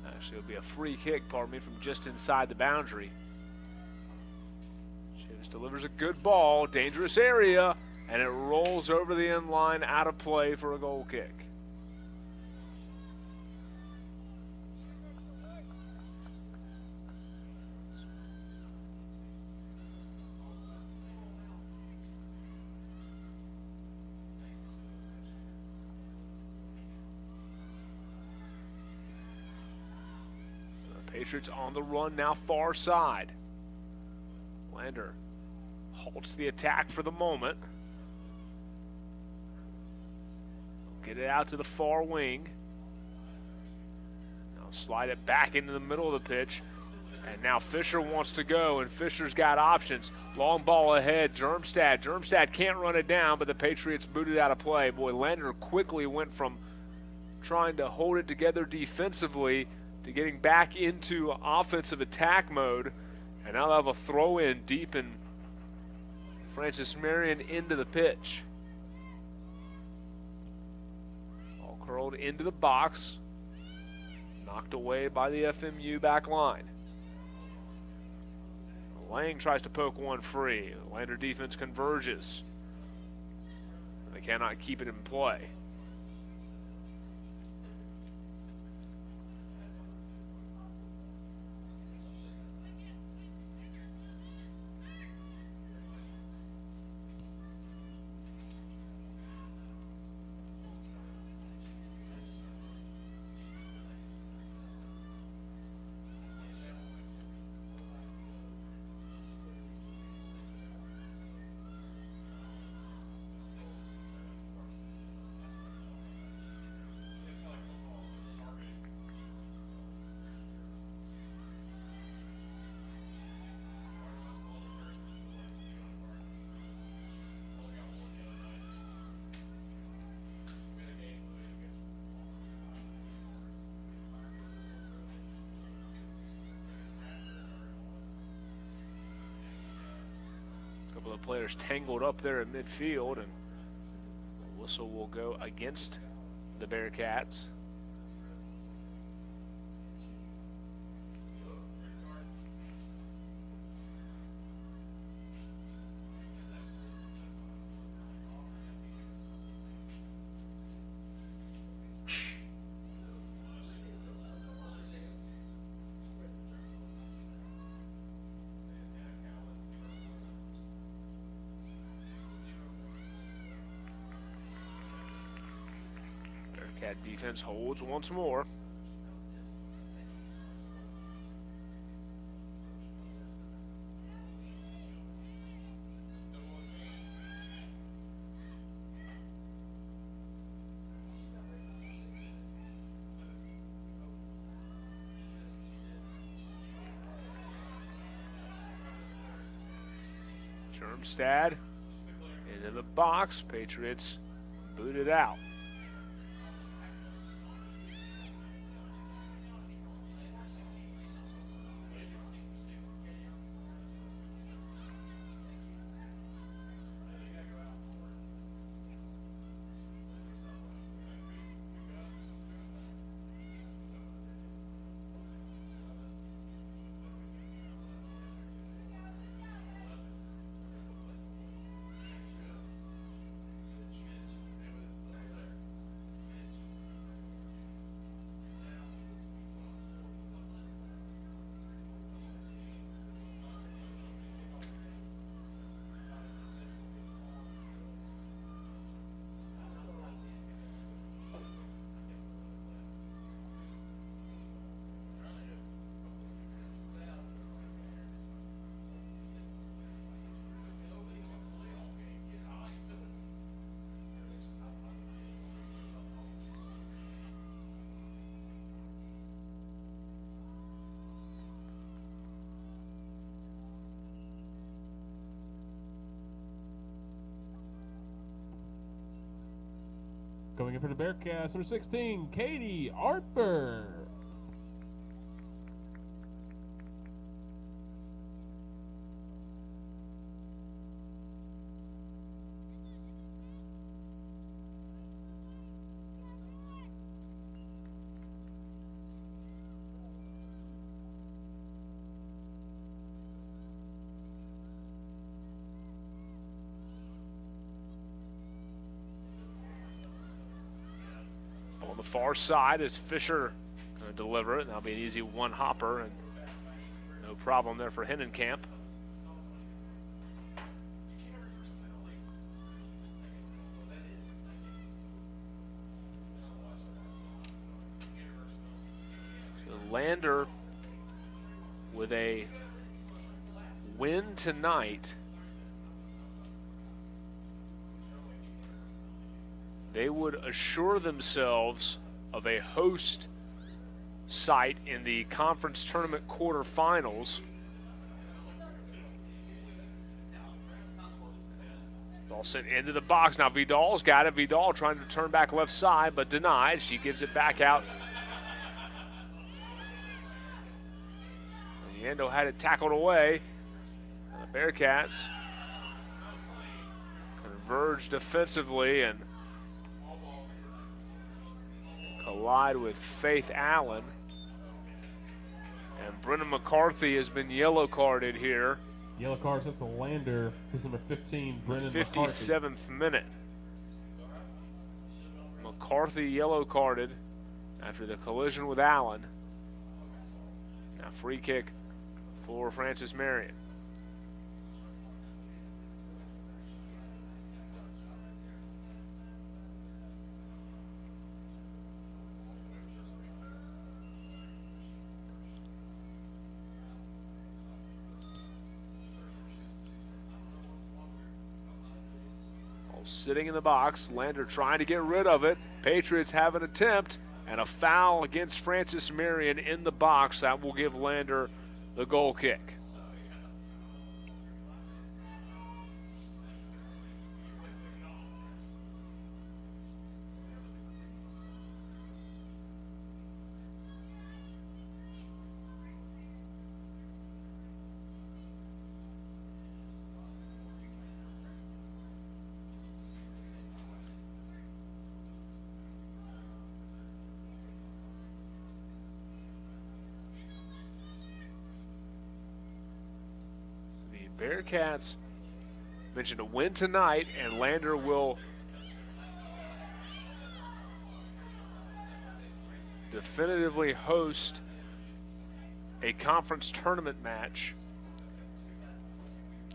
Actually, it'll be a free kick, pardon me, from just inside the boundary. Chavis delivers a good ball, dangerous area, and it rolls over the end line out of play for a goal kick. Patriots on the run now, far side. Lander halts the attack for the moment. Get it out to the far wing. Now slide it back into the middle of the pitch. And now Fisher wants to go, and Fisher's got options. Long ball ahead, Germstad. Germstad can't run it down, but the Patriots booted out of play. Boy, Lander quickly went from trying to hold it together defensively to getting back into offensive attack mode. And now they'll have a throw in deep in Francis Marion into the pitch. Ball curled into the box. Knocked away by the FMU back line. Lang tries to poke one free. The Lander defense converges. They cannot keep it in play. Couple of players tangled up there in midfield, and the whistle will go against the Bearcats. Bearcat defense holds once more. Germstad into the box. Patriots booted out. Coming in for the Bearcats, number 16, Katie Arper. On the far side is Fisher going to deliver it. That'll be an easy one hopper, and no problem there for Hennenkamp. So Lander with a win tonight, they would assure themselves of a host site in the conference tournament quarterfinals. Ball sent into the box. Now Vidal's got it. Vidal trying to turn back left side, but denied. She gives it back out. Yando had it tackled away. And the Bearcats converge defensively and collide with Faith Allen. And Brennan McCarthy has been yellow carded here. Yellow card sets the Lander. This is number 15, Brennan McCarthy. 57th minute. McCarthy yellow carded after the collision with Allen. Now free kick for Francis Marion. Sitting in the box, Lander trying to get rid of it. Patriots have an attempt and a foul against Francis Marion in the box. That will give Lander the goal kick. Bearcats mentioned a win tonight, and Lander will definitively host a conference tournament match.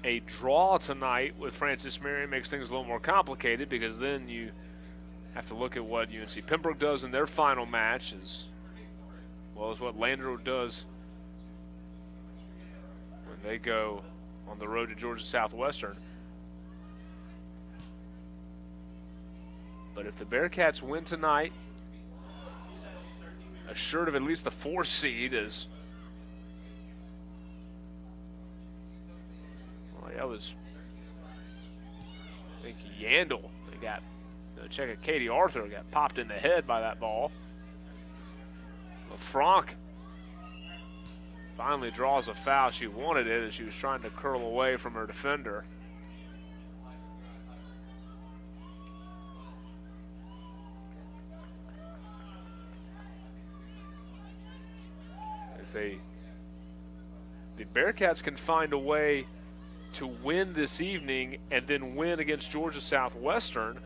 A draw tonight with Francis Marion makes things a little more complicated, because then you have to look at what UNC Pembroke does in their final match, as well as what Lander does when they go on the road to Georgia Southwestern. But if the Bearcats win tonight, assured of at least the 4 seed is, well, that was, I think Yandel. They got, check it, Katie Arthur got popped in the head by that ball. LaFranc finally draws a foul. She wanted it as she was trying to curl away from her defender. If the Bearcats can find a way to win this evening and then win against Georgia Southwestern,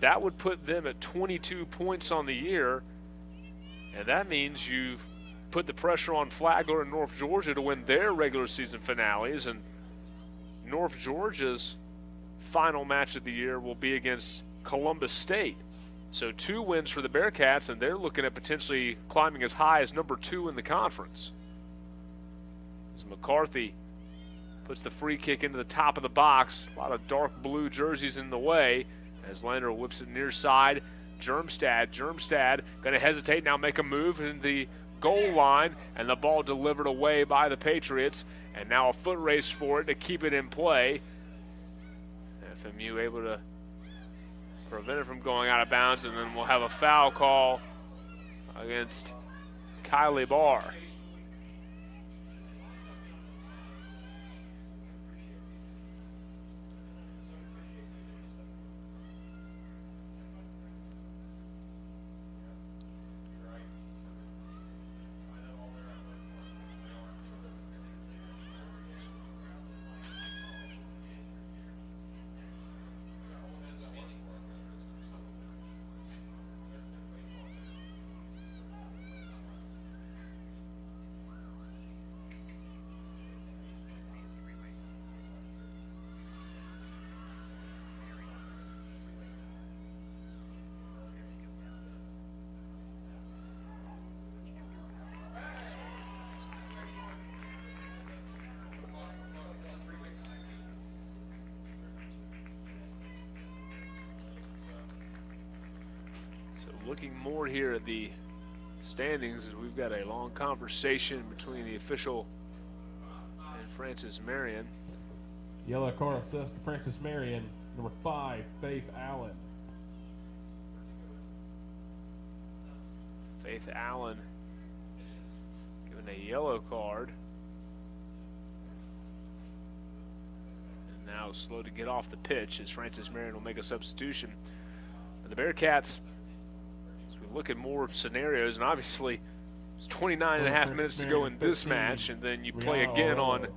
that would put them at 22 points on the year, and that means you've put the pressure on Flagler and North Georgia to win their regular season finales, and North Georgia's final match of the year will be against Columbus State. So 2 wins for the Bearcats, and they're looking at potentially climbing as high as number 2 in the conference. As McCarthy puts the free kick into the top of the box, a lot of dark blue jerseys in the way, as Lander whips it near side. Germstad going to hesitate, now make a move in the goal line, and the ball delivered away by the Patriots, and now a foot race for it to keep it in play. FMU able to prevent it from going out of bounds, and then we'll have a foul call against Kylie Barr. So looking more here at the standings, as we've got a long conversation between the official and Francis Marion. Yellow card assessed to Francis Marion, number 5, Faith Allen. Faith Allen given a yellow card. And now slow to get off the pitch as Francis Marion will make a substitution. And the Bearcats, as we look at more scenarios, and obviously it's 29 and a half minutes to go in this match, and then you play again on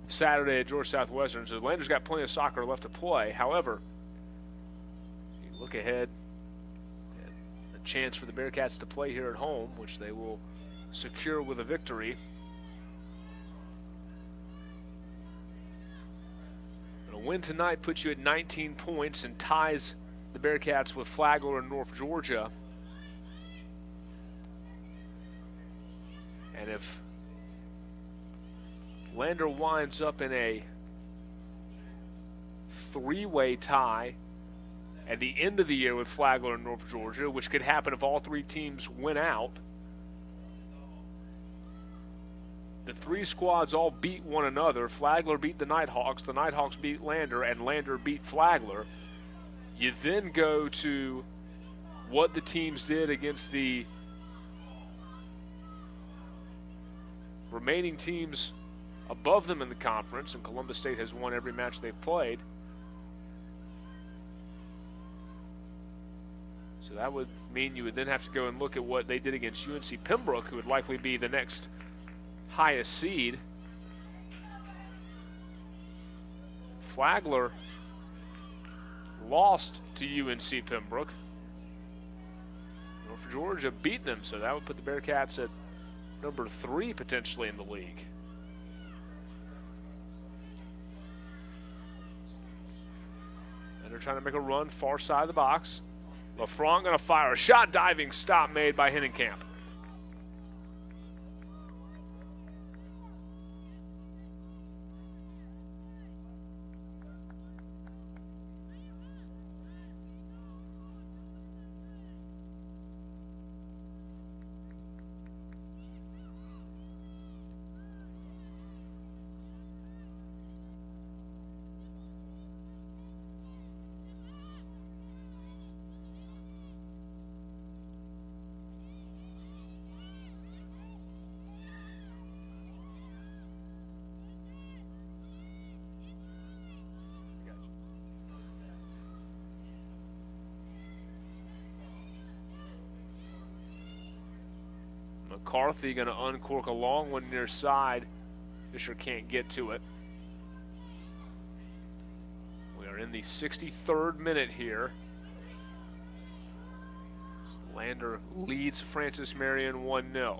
Saturday at Georgia Southwestern. So the Landers got plenty of soccer left to play. However, you look ahead, a chance for the Bearcats to play here at home, which they will secure with a victory. But a win tonight puts you at 19 points and ties the Bearcats with Flagler and North Georgia. And if Lander winds up in a three-way tie at the end of the year with Flagler and North Georgia, which could happen if all three teams win out. The three squads all beat one another. Flagler beat the Nighthawks beat Lander, and Lander beat Flagler. You then go to what the teams did against the remaining teams above them in the conference, and Columbus State has won every match they've played. So that would mean you would then have to go and look at what they did against UNC Pembroke, who would likely be the next highest seed. Flagler lost to UNC Pembroke. North Georgia beat them, so that would put the Bearcats at number 3 potentially in the league. And they're trying to make a run far side of the box. LaFranc going to fire a shot, diving stop made by Hennenkamp. McCarthy going to uncork a long one near side. Fisher can't get to it. We are in the 63rd minute here. Lander leads Francis Marion 1-0.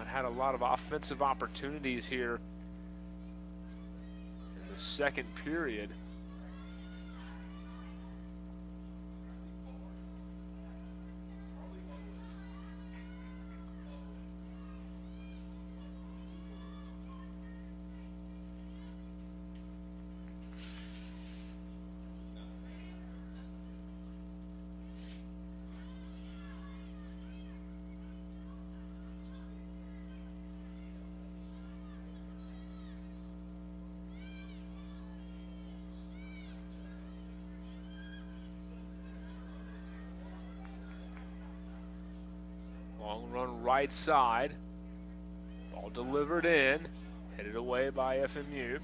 Had a lot of offensive opportunities here in the second period. Long run right side. Ball delivered in. Headed away by FMU.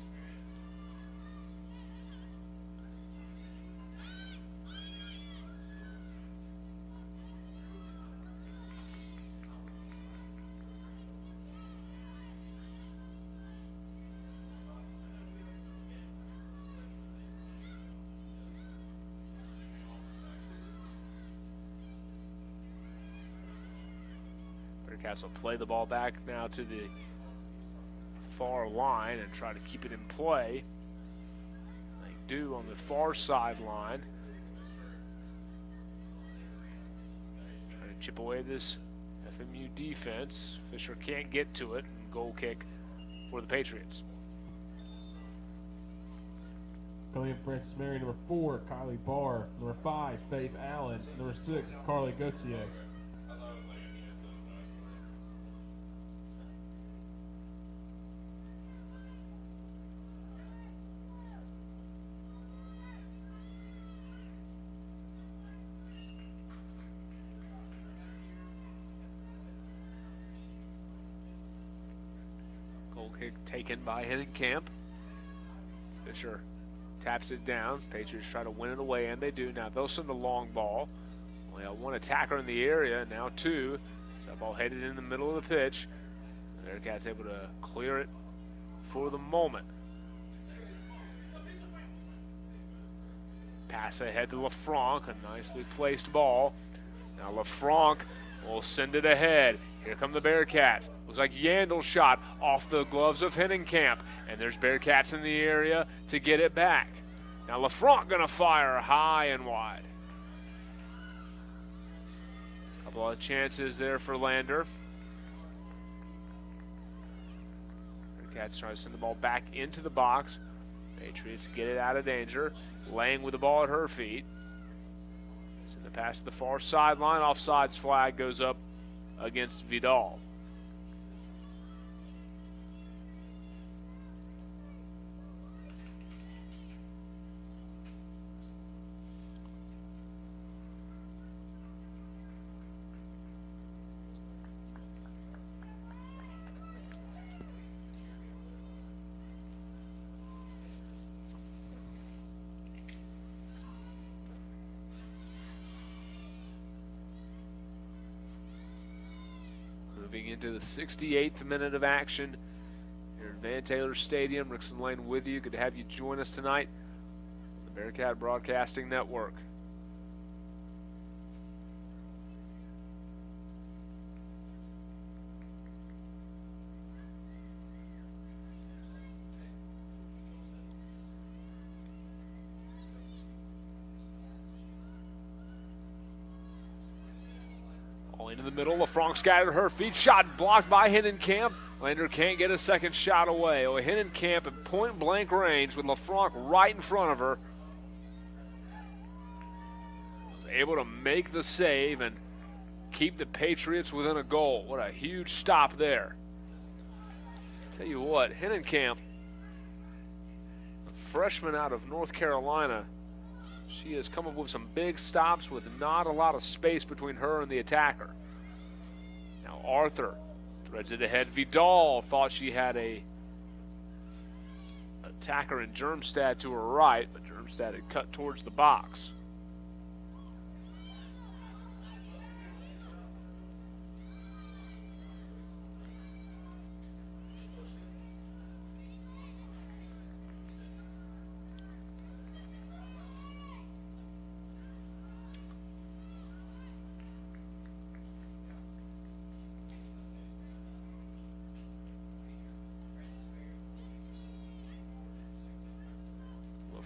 Bearcats will play the ball back now to the far line and try to keep it in play. They do on the far sideline. Trying to chip away this FMU defense. Fisher can't get to it. Goal kick for the Patriots. Coming in Francis Marion, number 4, Kylie Barr. Number 5, Faith Allen. Number 6, Carly Gauthier. Goal kick taken by Hennekamp. Fisher taps it down. Patriots try to win it away, and they do. Now they'll send a long ball. Only got one attacker in the area, now 2. So that ball headed in the middle of the pitch. The Bearcats able to clear it for the moment. Pass ahead to LaFranc, a nicely placed ball. Now LaFranc will send it ahead. Here come the Bearcats. Looks like Yandel's shot off the gloves of Hennekamp. And there's Bearcats in the area to get it back. Now LaFranc gonna fire high and wide. Couple of chances there for Lander. Bearcats try to send the ball back into the box. Patriots get it out of danger. Lang with the ball at her feet. Send the pass to the far sideline. Offsides flag goes up against Vidal. Moving into the 68th minute of action here at Van Taylor Stadium. Rickson Lane with you. Good to have you join us tonight on the Bearcat Broadcasting Network. Into the middle, LaFranc's got it at her feet. Shot blocked by Hennekamp. Lander can't get a second shot away. Oh, Hennekamp at point blank range with LaFranc right in front of her. Was able to make the save and keep the Patriots within a goal. What a huge stop there. Tell you what, Hennekamp, a freshman out of North Carolina, she has come up with some big stops with not a lot of space between her and the attacker. Now Arthur threads it ahead. Vidal thought she had a attacker in Germstad to her right, but Germstad had cut towards the box.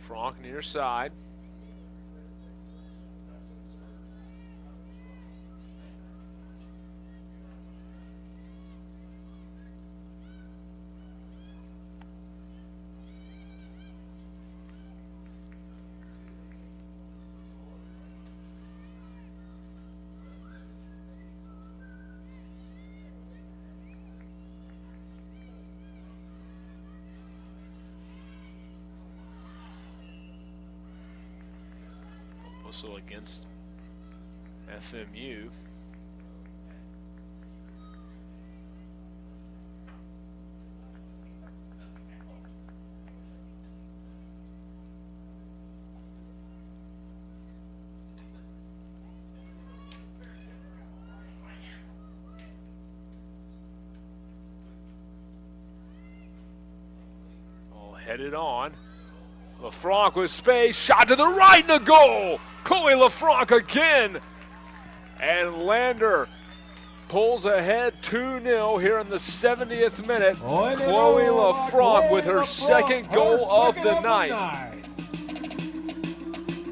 LaFranc near side. Whistle against FMU. All headed on. LaFranc with space, shot to the right and a goal. Chloe LaFranc again. And Lander pulls ahead 2-0 here in the 70th minute. Chloe LaFranc with her second goal of the night.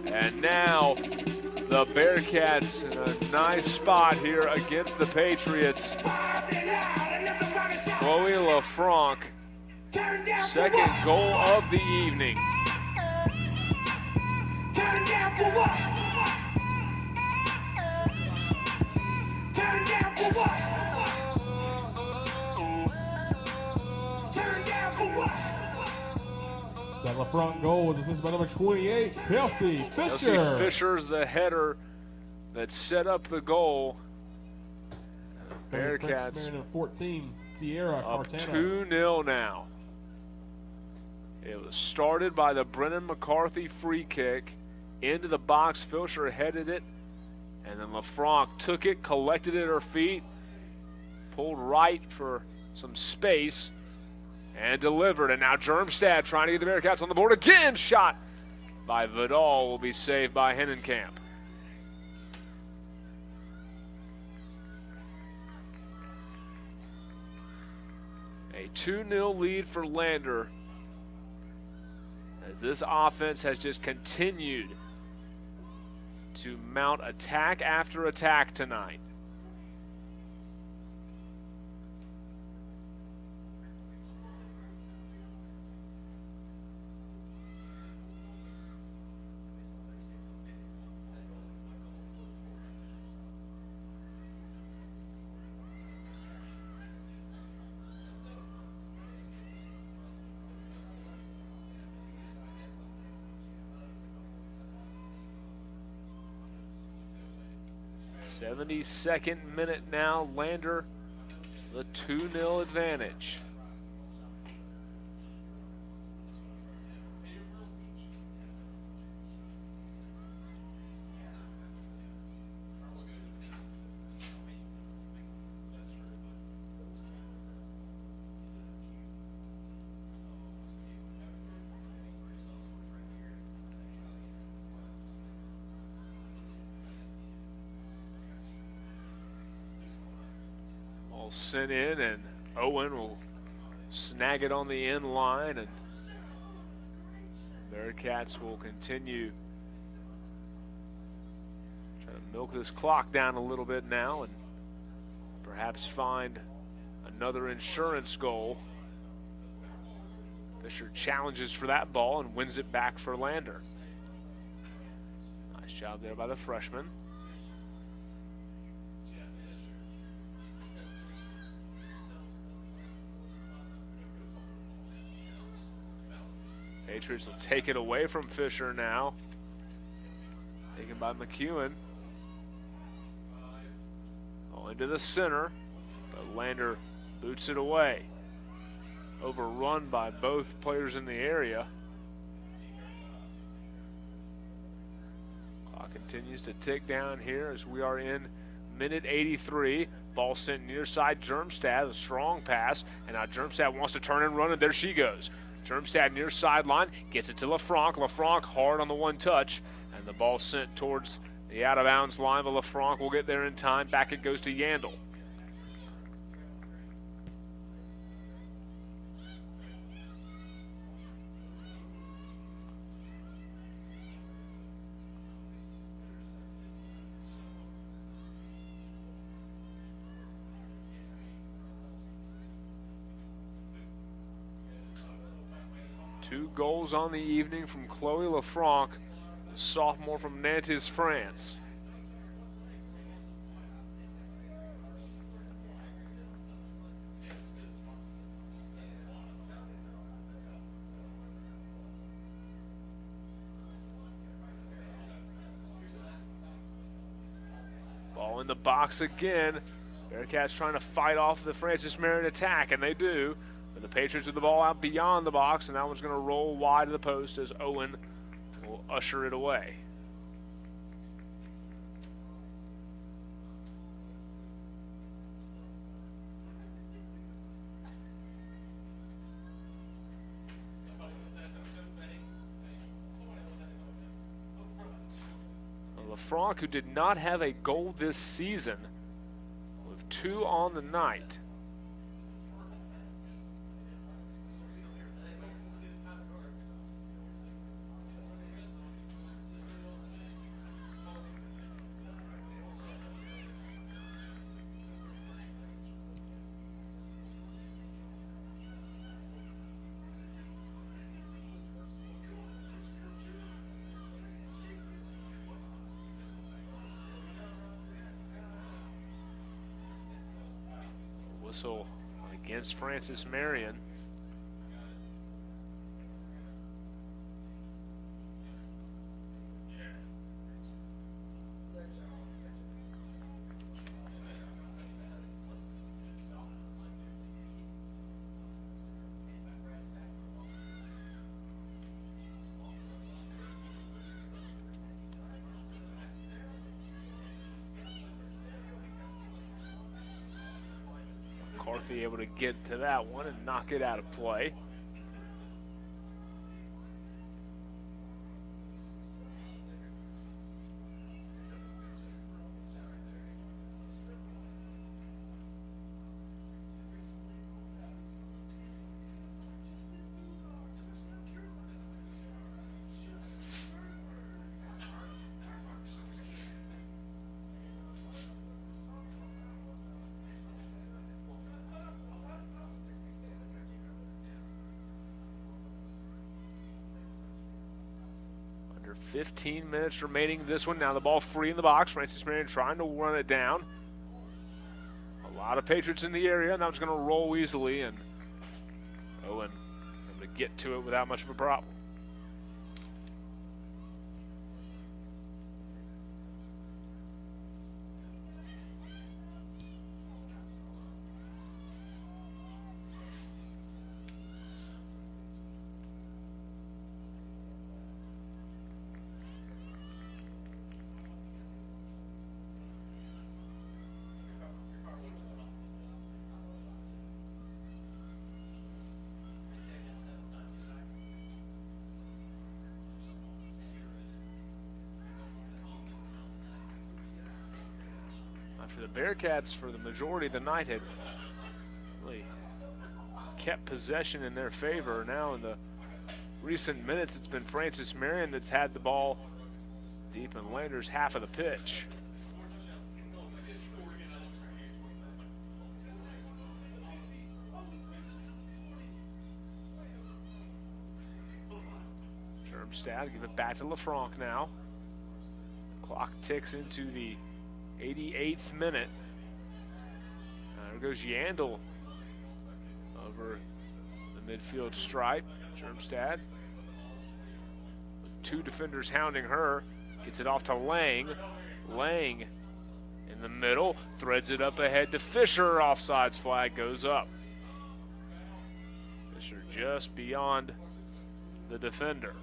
And now the Bearcats in a nice spot here against the Patriots. Chloe LaFranc, second goal of the evening. Turn down for what? Turn down for what? Turn down for what? That LaFranc goal was assisted by number 28, Kelsey Fisher. Kelsey Fisher's the header that set up the goal. Bearcats Marion 14, Sierra up Cartano. 2-0 now. It was started by the Brennan McCarthy free kick into the box. Fisher headed it, and then LaFranc took it, collected it at her feet, pulled right for some space, and delivered. And now Germstad trying to get the Bearcats on the board again. Shot by Vidal will be saved by Hennenkamp. A 2-0 lead for Lander, as this offense has just continued to mount attack after attack tonight. '72nd minute now, Lander the 2-0 advantage. Sent in, and Owen will snag it on the end line, and Bearcats will continue trying to milk this clock down a little bit now and perhaps find another insurance goal. Fisher challenges for that ball and wins it back for Lander. Nice job there by the freshman. Patriots will take it away from Fisher now. Taken by McEwen. All into the center, but Lander boots it away. Overrun by both players in the area. Clock continues to tick down here as we are in minute 83. Ball sent near side. Germstad, a strong pass, and now Germstad wants to turn and run, and there she goes. Germstad near sideline, gets it to LaFranc. LaFranc hard on the one touch, and the ball sent towards the out of bounds line, but LaFranc will get there in time. Back it goes to Yandel. Two goals on the evening from Chloe LaFranc, the sophomore from Nantes, France. Ball in the box again. Bearcats trying to fight off the Francis Marion attack, and they do. But the Patriots with the ball out beyond the box, and that one's going to roll wide of the post as Owen will usher it away. LaFranc, who did not have a goal this season, with 2 on the night. Whistle against Francis Marion. McCarthy able to get to that one and knock it out of play. Under 15 minutes remaining this one. Now the ball free in the box. Francis Marion trying to run it down. A lot of Patriots in the area. Now it's going to roll easily, and Owen able to get to it without much of a problem. The Bearcats, for the majority of the night, had really kept possession in their favor. Now in the recent minutes, it's been Francis Marion that's had the ball deep in Lander's half of the pitch. Germstad give it back to LaFranc now. Clock ticks into the 88th minute. There goes Yandel over the midfield stripe. Germstad with 2 defenders hounding her. Gets it off to Lang. Lang in the middle. Threads it up ahead to Fisher. Offsides flag goes up. Fisher just beyond the defender.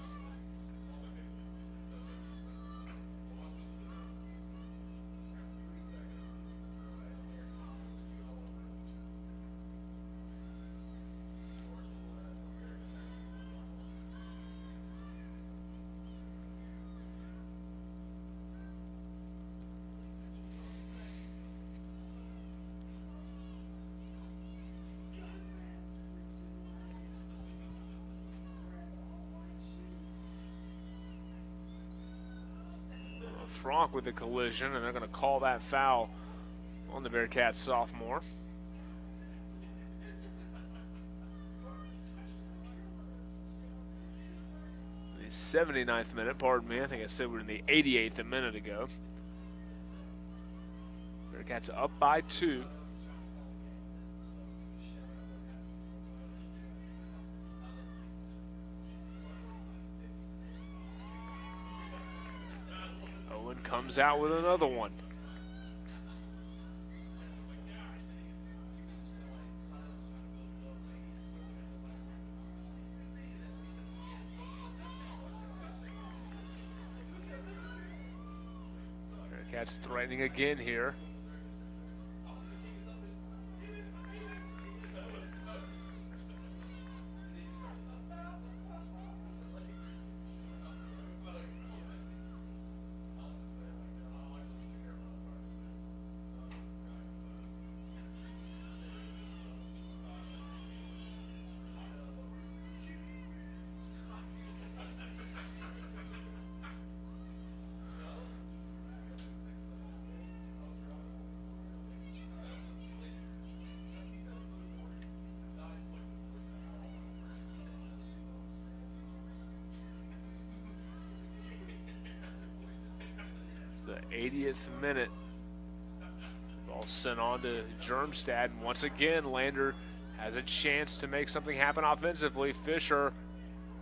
Franck with the collision, and they're going to call that foul on the Bearcats sophomore. The 79th minute, pardon me. I think I said we were in the 88th a minute ago. Bearcats up by 2. Comes out with another one. Bearcats threatening again here. the 80th minute. Ball sent on to Germstad, and once again, Lander has a chance to make something happen offensively. Fisher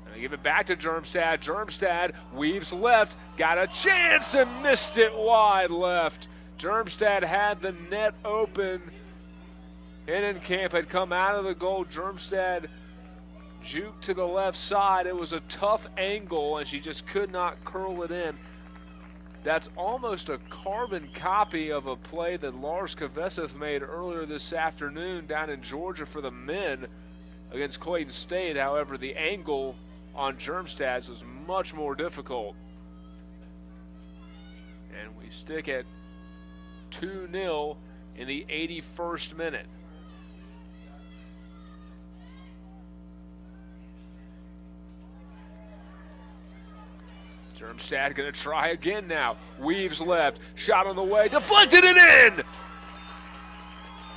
gonna give it back to Germstad. Germstad weaves left, got a chance and missed it wide left. Germstad had the net open. Hinnenkamp had come out of the goal. Germstad juked to the left side. It was a tough angle, and she just could not curl it in. That's almost a carbon copy of a play that Lars Kveseth made earlier this afternoon down in Georgia for the men against Clayton State. However, the angle on Germstad's was much more difficult. And we stick at 2-0 in the 81st minute. Germstad going to try again now. Weaves left, shot on the way, deflected and in!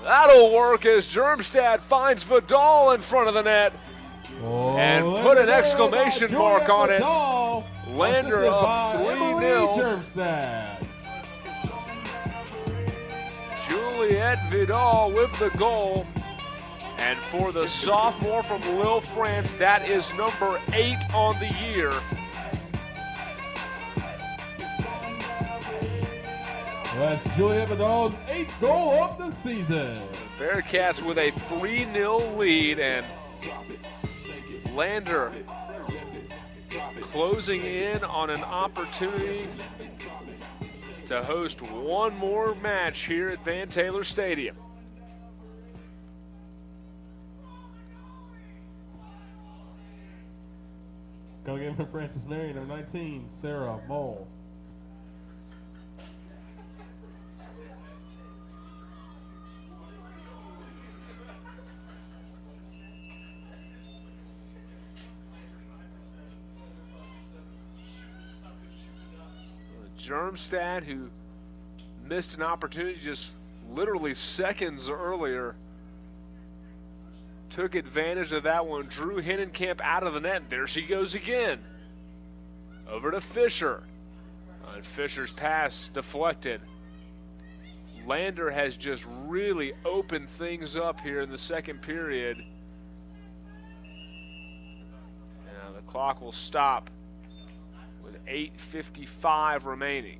That'll work as Germstad finds Vidal in front of the net and put an exclamation mark on it. Lander up 3-0. Juliette Vidal with the goal. And for the sophomore from Lille, France, that is number 8 on the year. That's Juliette Vidal's 8th goal of the season. Bearcats with a 3-0 lead, and Lander closing in on an opportunity to host one more match here at Van Taylor Stadium. Coming in from Francis Marion, number 19, Sarah Mole. Germstad, who missed an opportunity just literally seconds earlier, took advantage of that one, drew Hinnenkamp out of the net. There she goes again. Over to Fisher. And Fisher's pass deflected. Lander has just really opened things up here in the second period. Now the clock will stop with 8:55 remaining.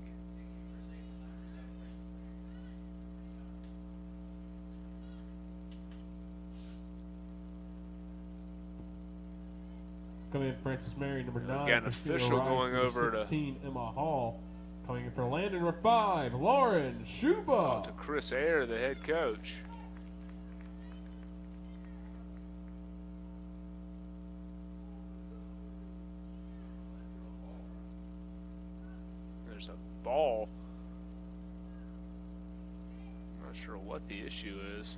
Coming in Francis Marion, number 9. Got an official going over 16, Emma Hall. Coming in for Lander, number 5, Lauren Schuba. To Chris Ayer, the head coach. There's a ball. I'm not sure what the issue is.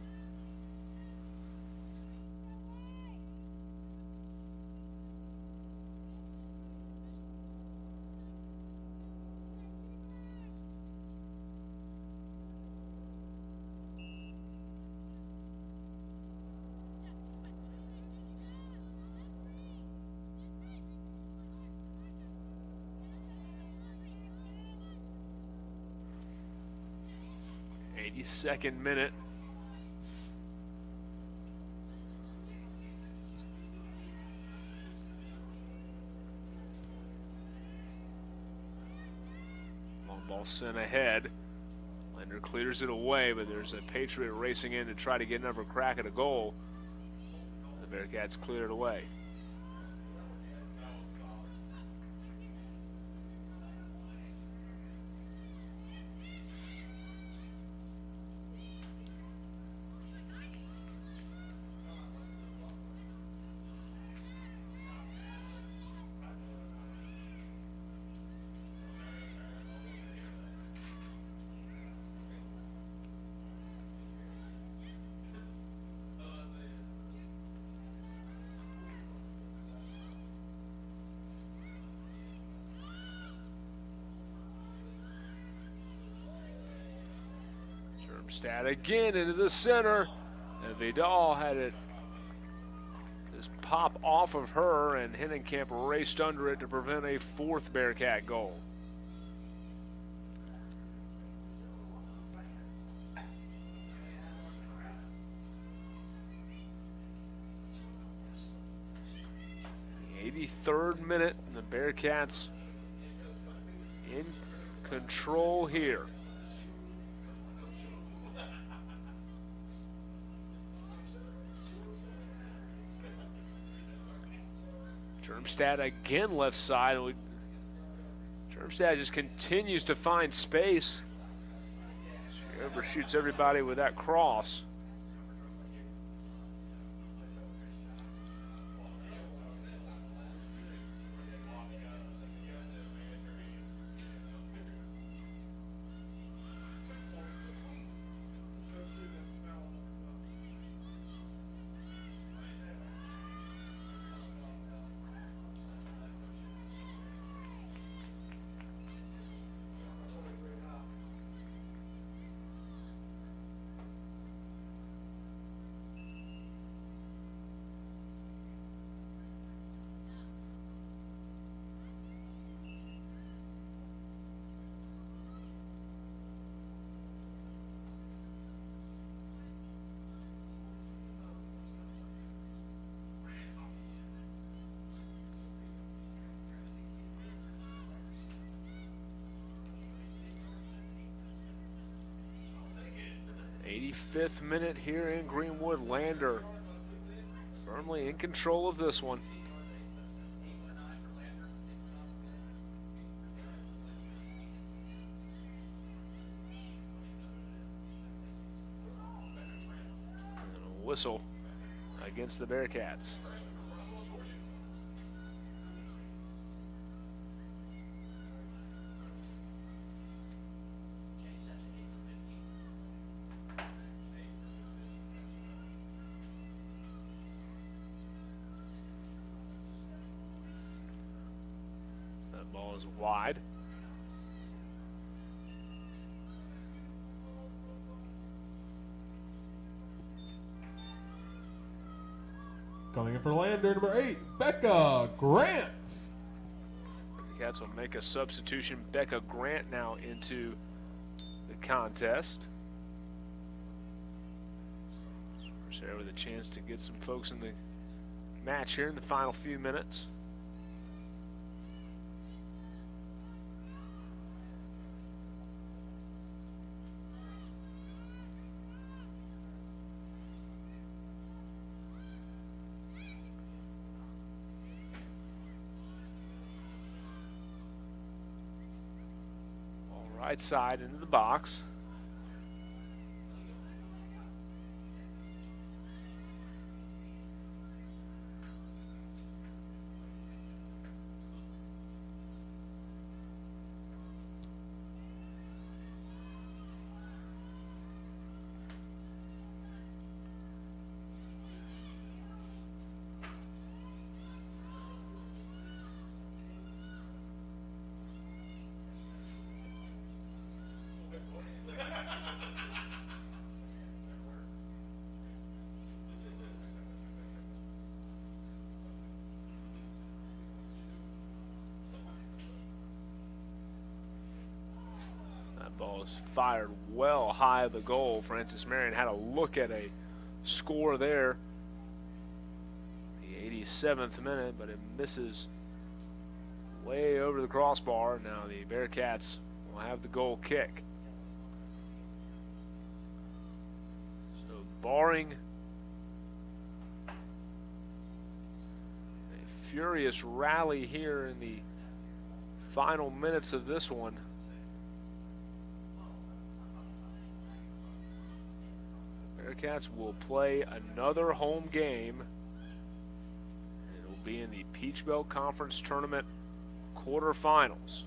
Second minute. Long ball sent ahead. Lander clears it away, but there's a Patriot racing in to try to get another crack at a goal. The Bearcats clear it away. Stat again into the center, and Vidal had it just pop off of her, and Hinnenkamp raced under it to prevent a 4th Bearcat goal. 83rd minute, and the Bearcats in control here. Termstad again left side. Termstad just continues to find space. She overshoots everybody with that cross. Fifth minute here in Greenwood. Lander firmly in control of this one. And a whistle against the Bearcats. Ball is wide. Coming in for Lander, number 8, Becca Grant. The Cats will make a substitution. Becca Grant now into the contest. Sarah with a chance to get some folks in the match here in the final few minutes. Right side into the box. Ball is fired well high of the goal. Francis Marion had a look at a score there. The 87th minute, but it misses way over the crossbar. Now the Bearcats will have the goal kick. So barring a furious rally here in the final minutes of this one, Bearcats will play another home game. It'll be in the Peach Belt Conference Tournament quarterfinals.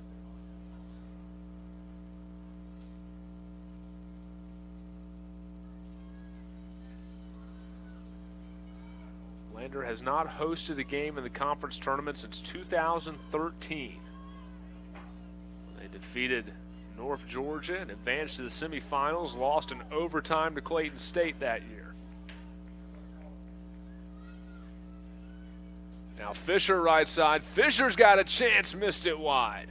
Lander has not hosted a game in the conference tournament since 2013. They defeated North Georgia and advanced to the semifinals, lost in overtime to Clayton State that year. Now Fisher right side. Fisher's got a chance, missed it wide.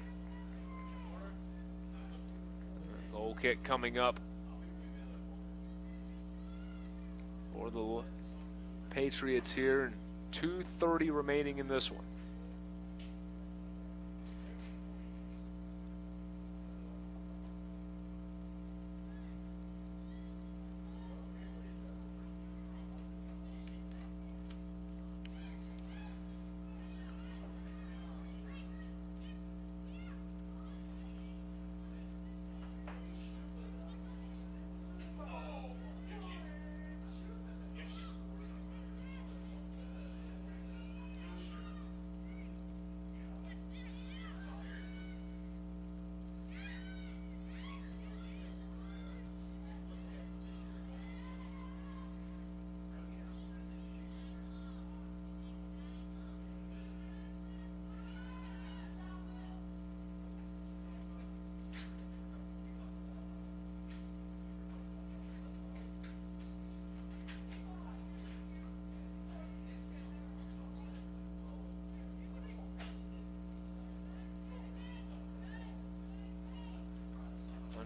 Goal kick coming up for the Patriots here, and 2:30 remaining in this one.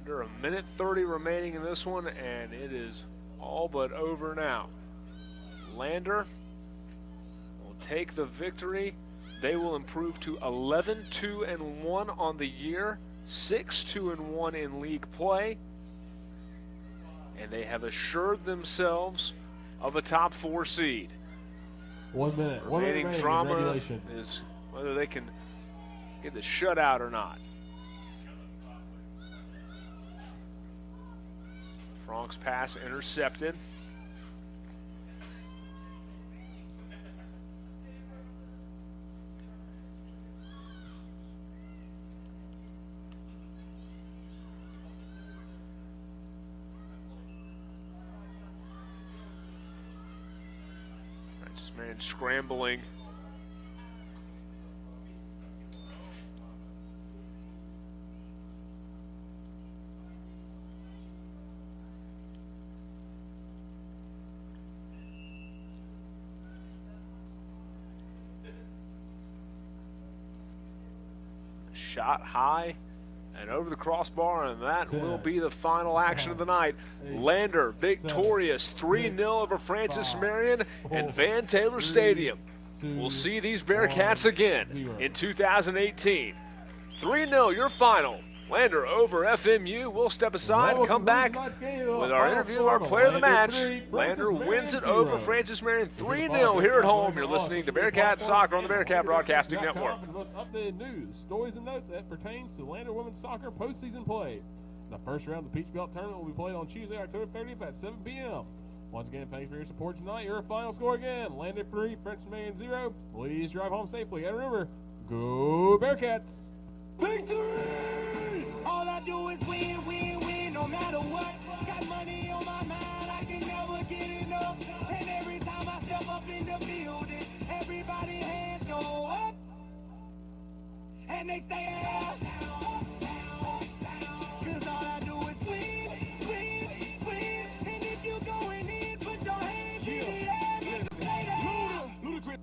Under a minute 30 remaining in this one, and it is all but over now. Lander will take the victory. They will improve to 11-2-1 on the year, 6-2-1 in league play, and they have assured themselves of a top 4 seed. 1 minute. Remaining drama regulation. is whether they can get the shutout or not. Frank's pass intercepted. Francis Marion scrambling. Shot high and over the crossbar, and that 10, will be the final action of the night. 8, Lander victorious 3-0 over Francis Marion and Van Taylor Stadium. We'll see these Bearcats again 0. in 2018. 3-0 your final. Lander over FMU. We'll step aside and come back with our interview of our player of the match. Lander wins it over Francis Marion 3-0 here at home. You're listening to Bearcat Soccer on the Bearcat Broadcasting Network. The most updated news, stories, and notes that pertains to Lander women's soccer postseason play. The first round of the Peach Belt tournament will be played on Tuesday, October 30th at 7 p.m. Once again, thanks for your support tonight. Your final score again, Lander 3, Francis Marion 0. Please drive home safely. And remember, go Bearcats! Victory! All I do is win, win, win, no matter what. Got money on my mind, I can never get enough. And every time I step up in the building, everybody hands go up. And they stay up. Cause all I do is win, win, win. And if you going in, put your hands in the air. Make them say that. Ludicrous.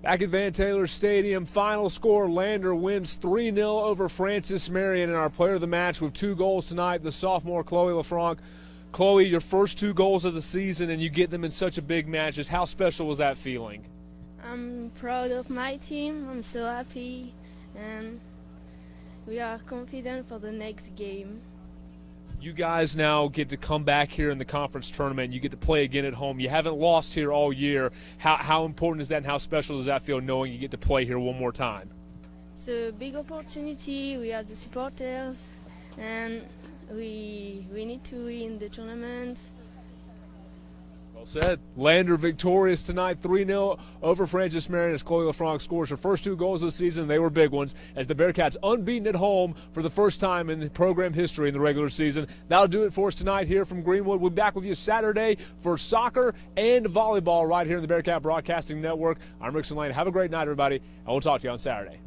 Back at Van Taylor Stadium, final score, Lander wins 3-0 over Francis Marion, and our player of the match with 2 goals tonight, the sophomore Chloe LaFranc. Chloe, your first 2 goals of the season, and you get them in such a big matches. How special was that feeling? I'm proud of my team. I'm so happy, and we are confident for the next game. You guys now get to come back here in the conference tournament. You get to play again at home. You haven't lost here all year. How important is that, and how special does that feel knowing you get to play here one more time? It's a big opportunity. We have the supporters, and we need to win the tournament. Well said. Lander victorious tonight, 3-0 over Francis Marion as Chloe LaFranc scores her first 2 goals of the season. They were big ones as the Bearcats unbeaten at home for the first time in the program history in the regular season. That'll do it for us tonight here from Greenwood. We'll be back with you Saturday for soccer and volleyball right here in the Bearcat Broadcasting Network. I'm Rick Lane. Have a great night, everybody, and we'll talk to you on Saturday.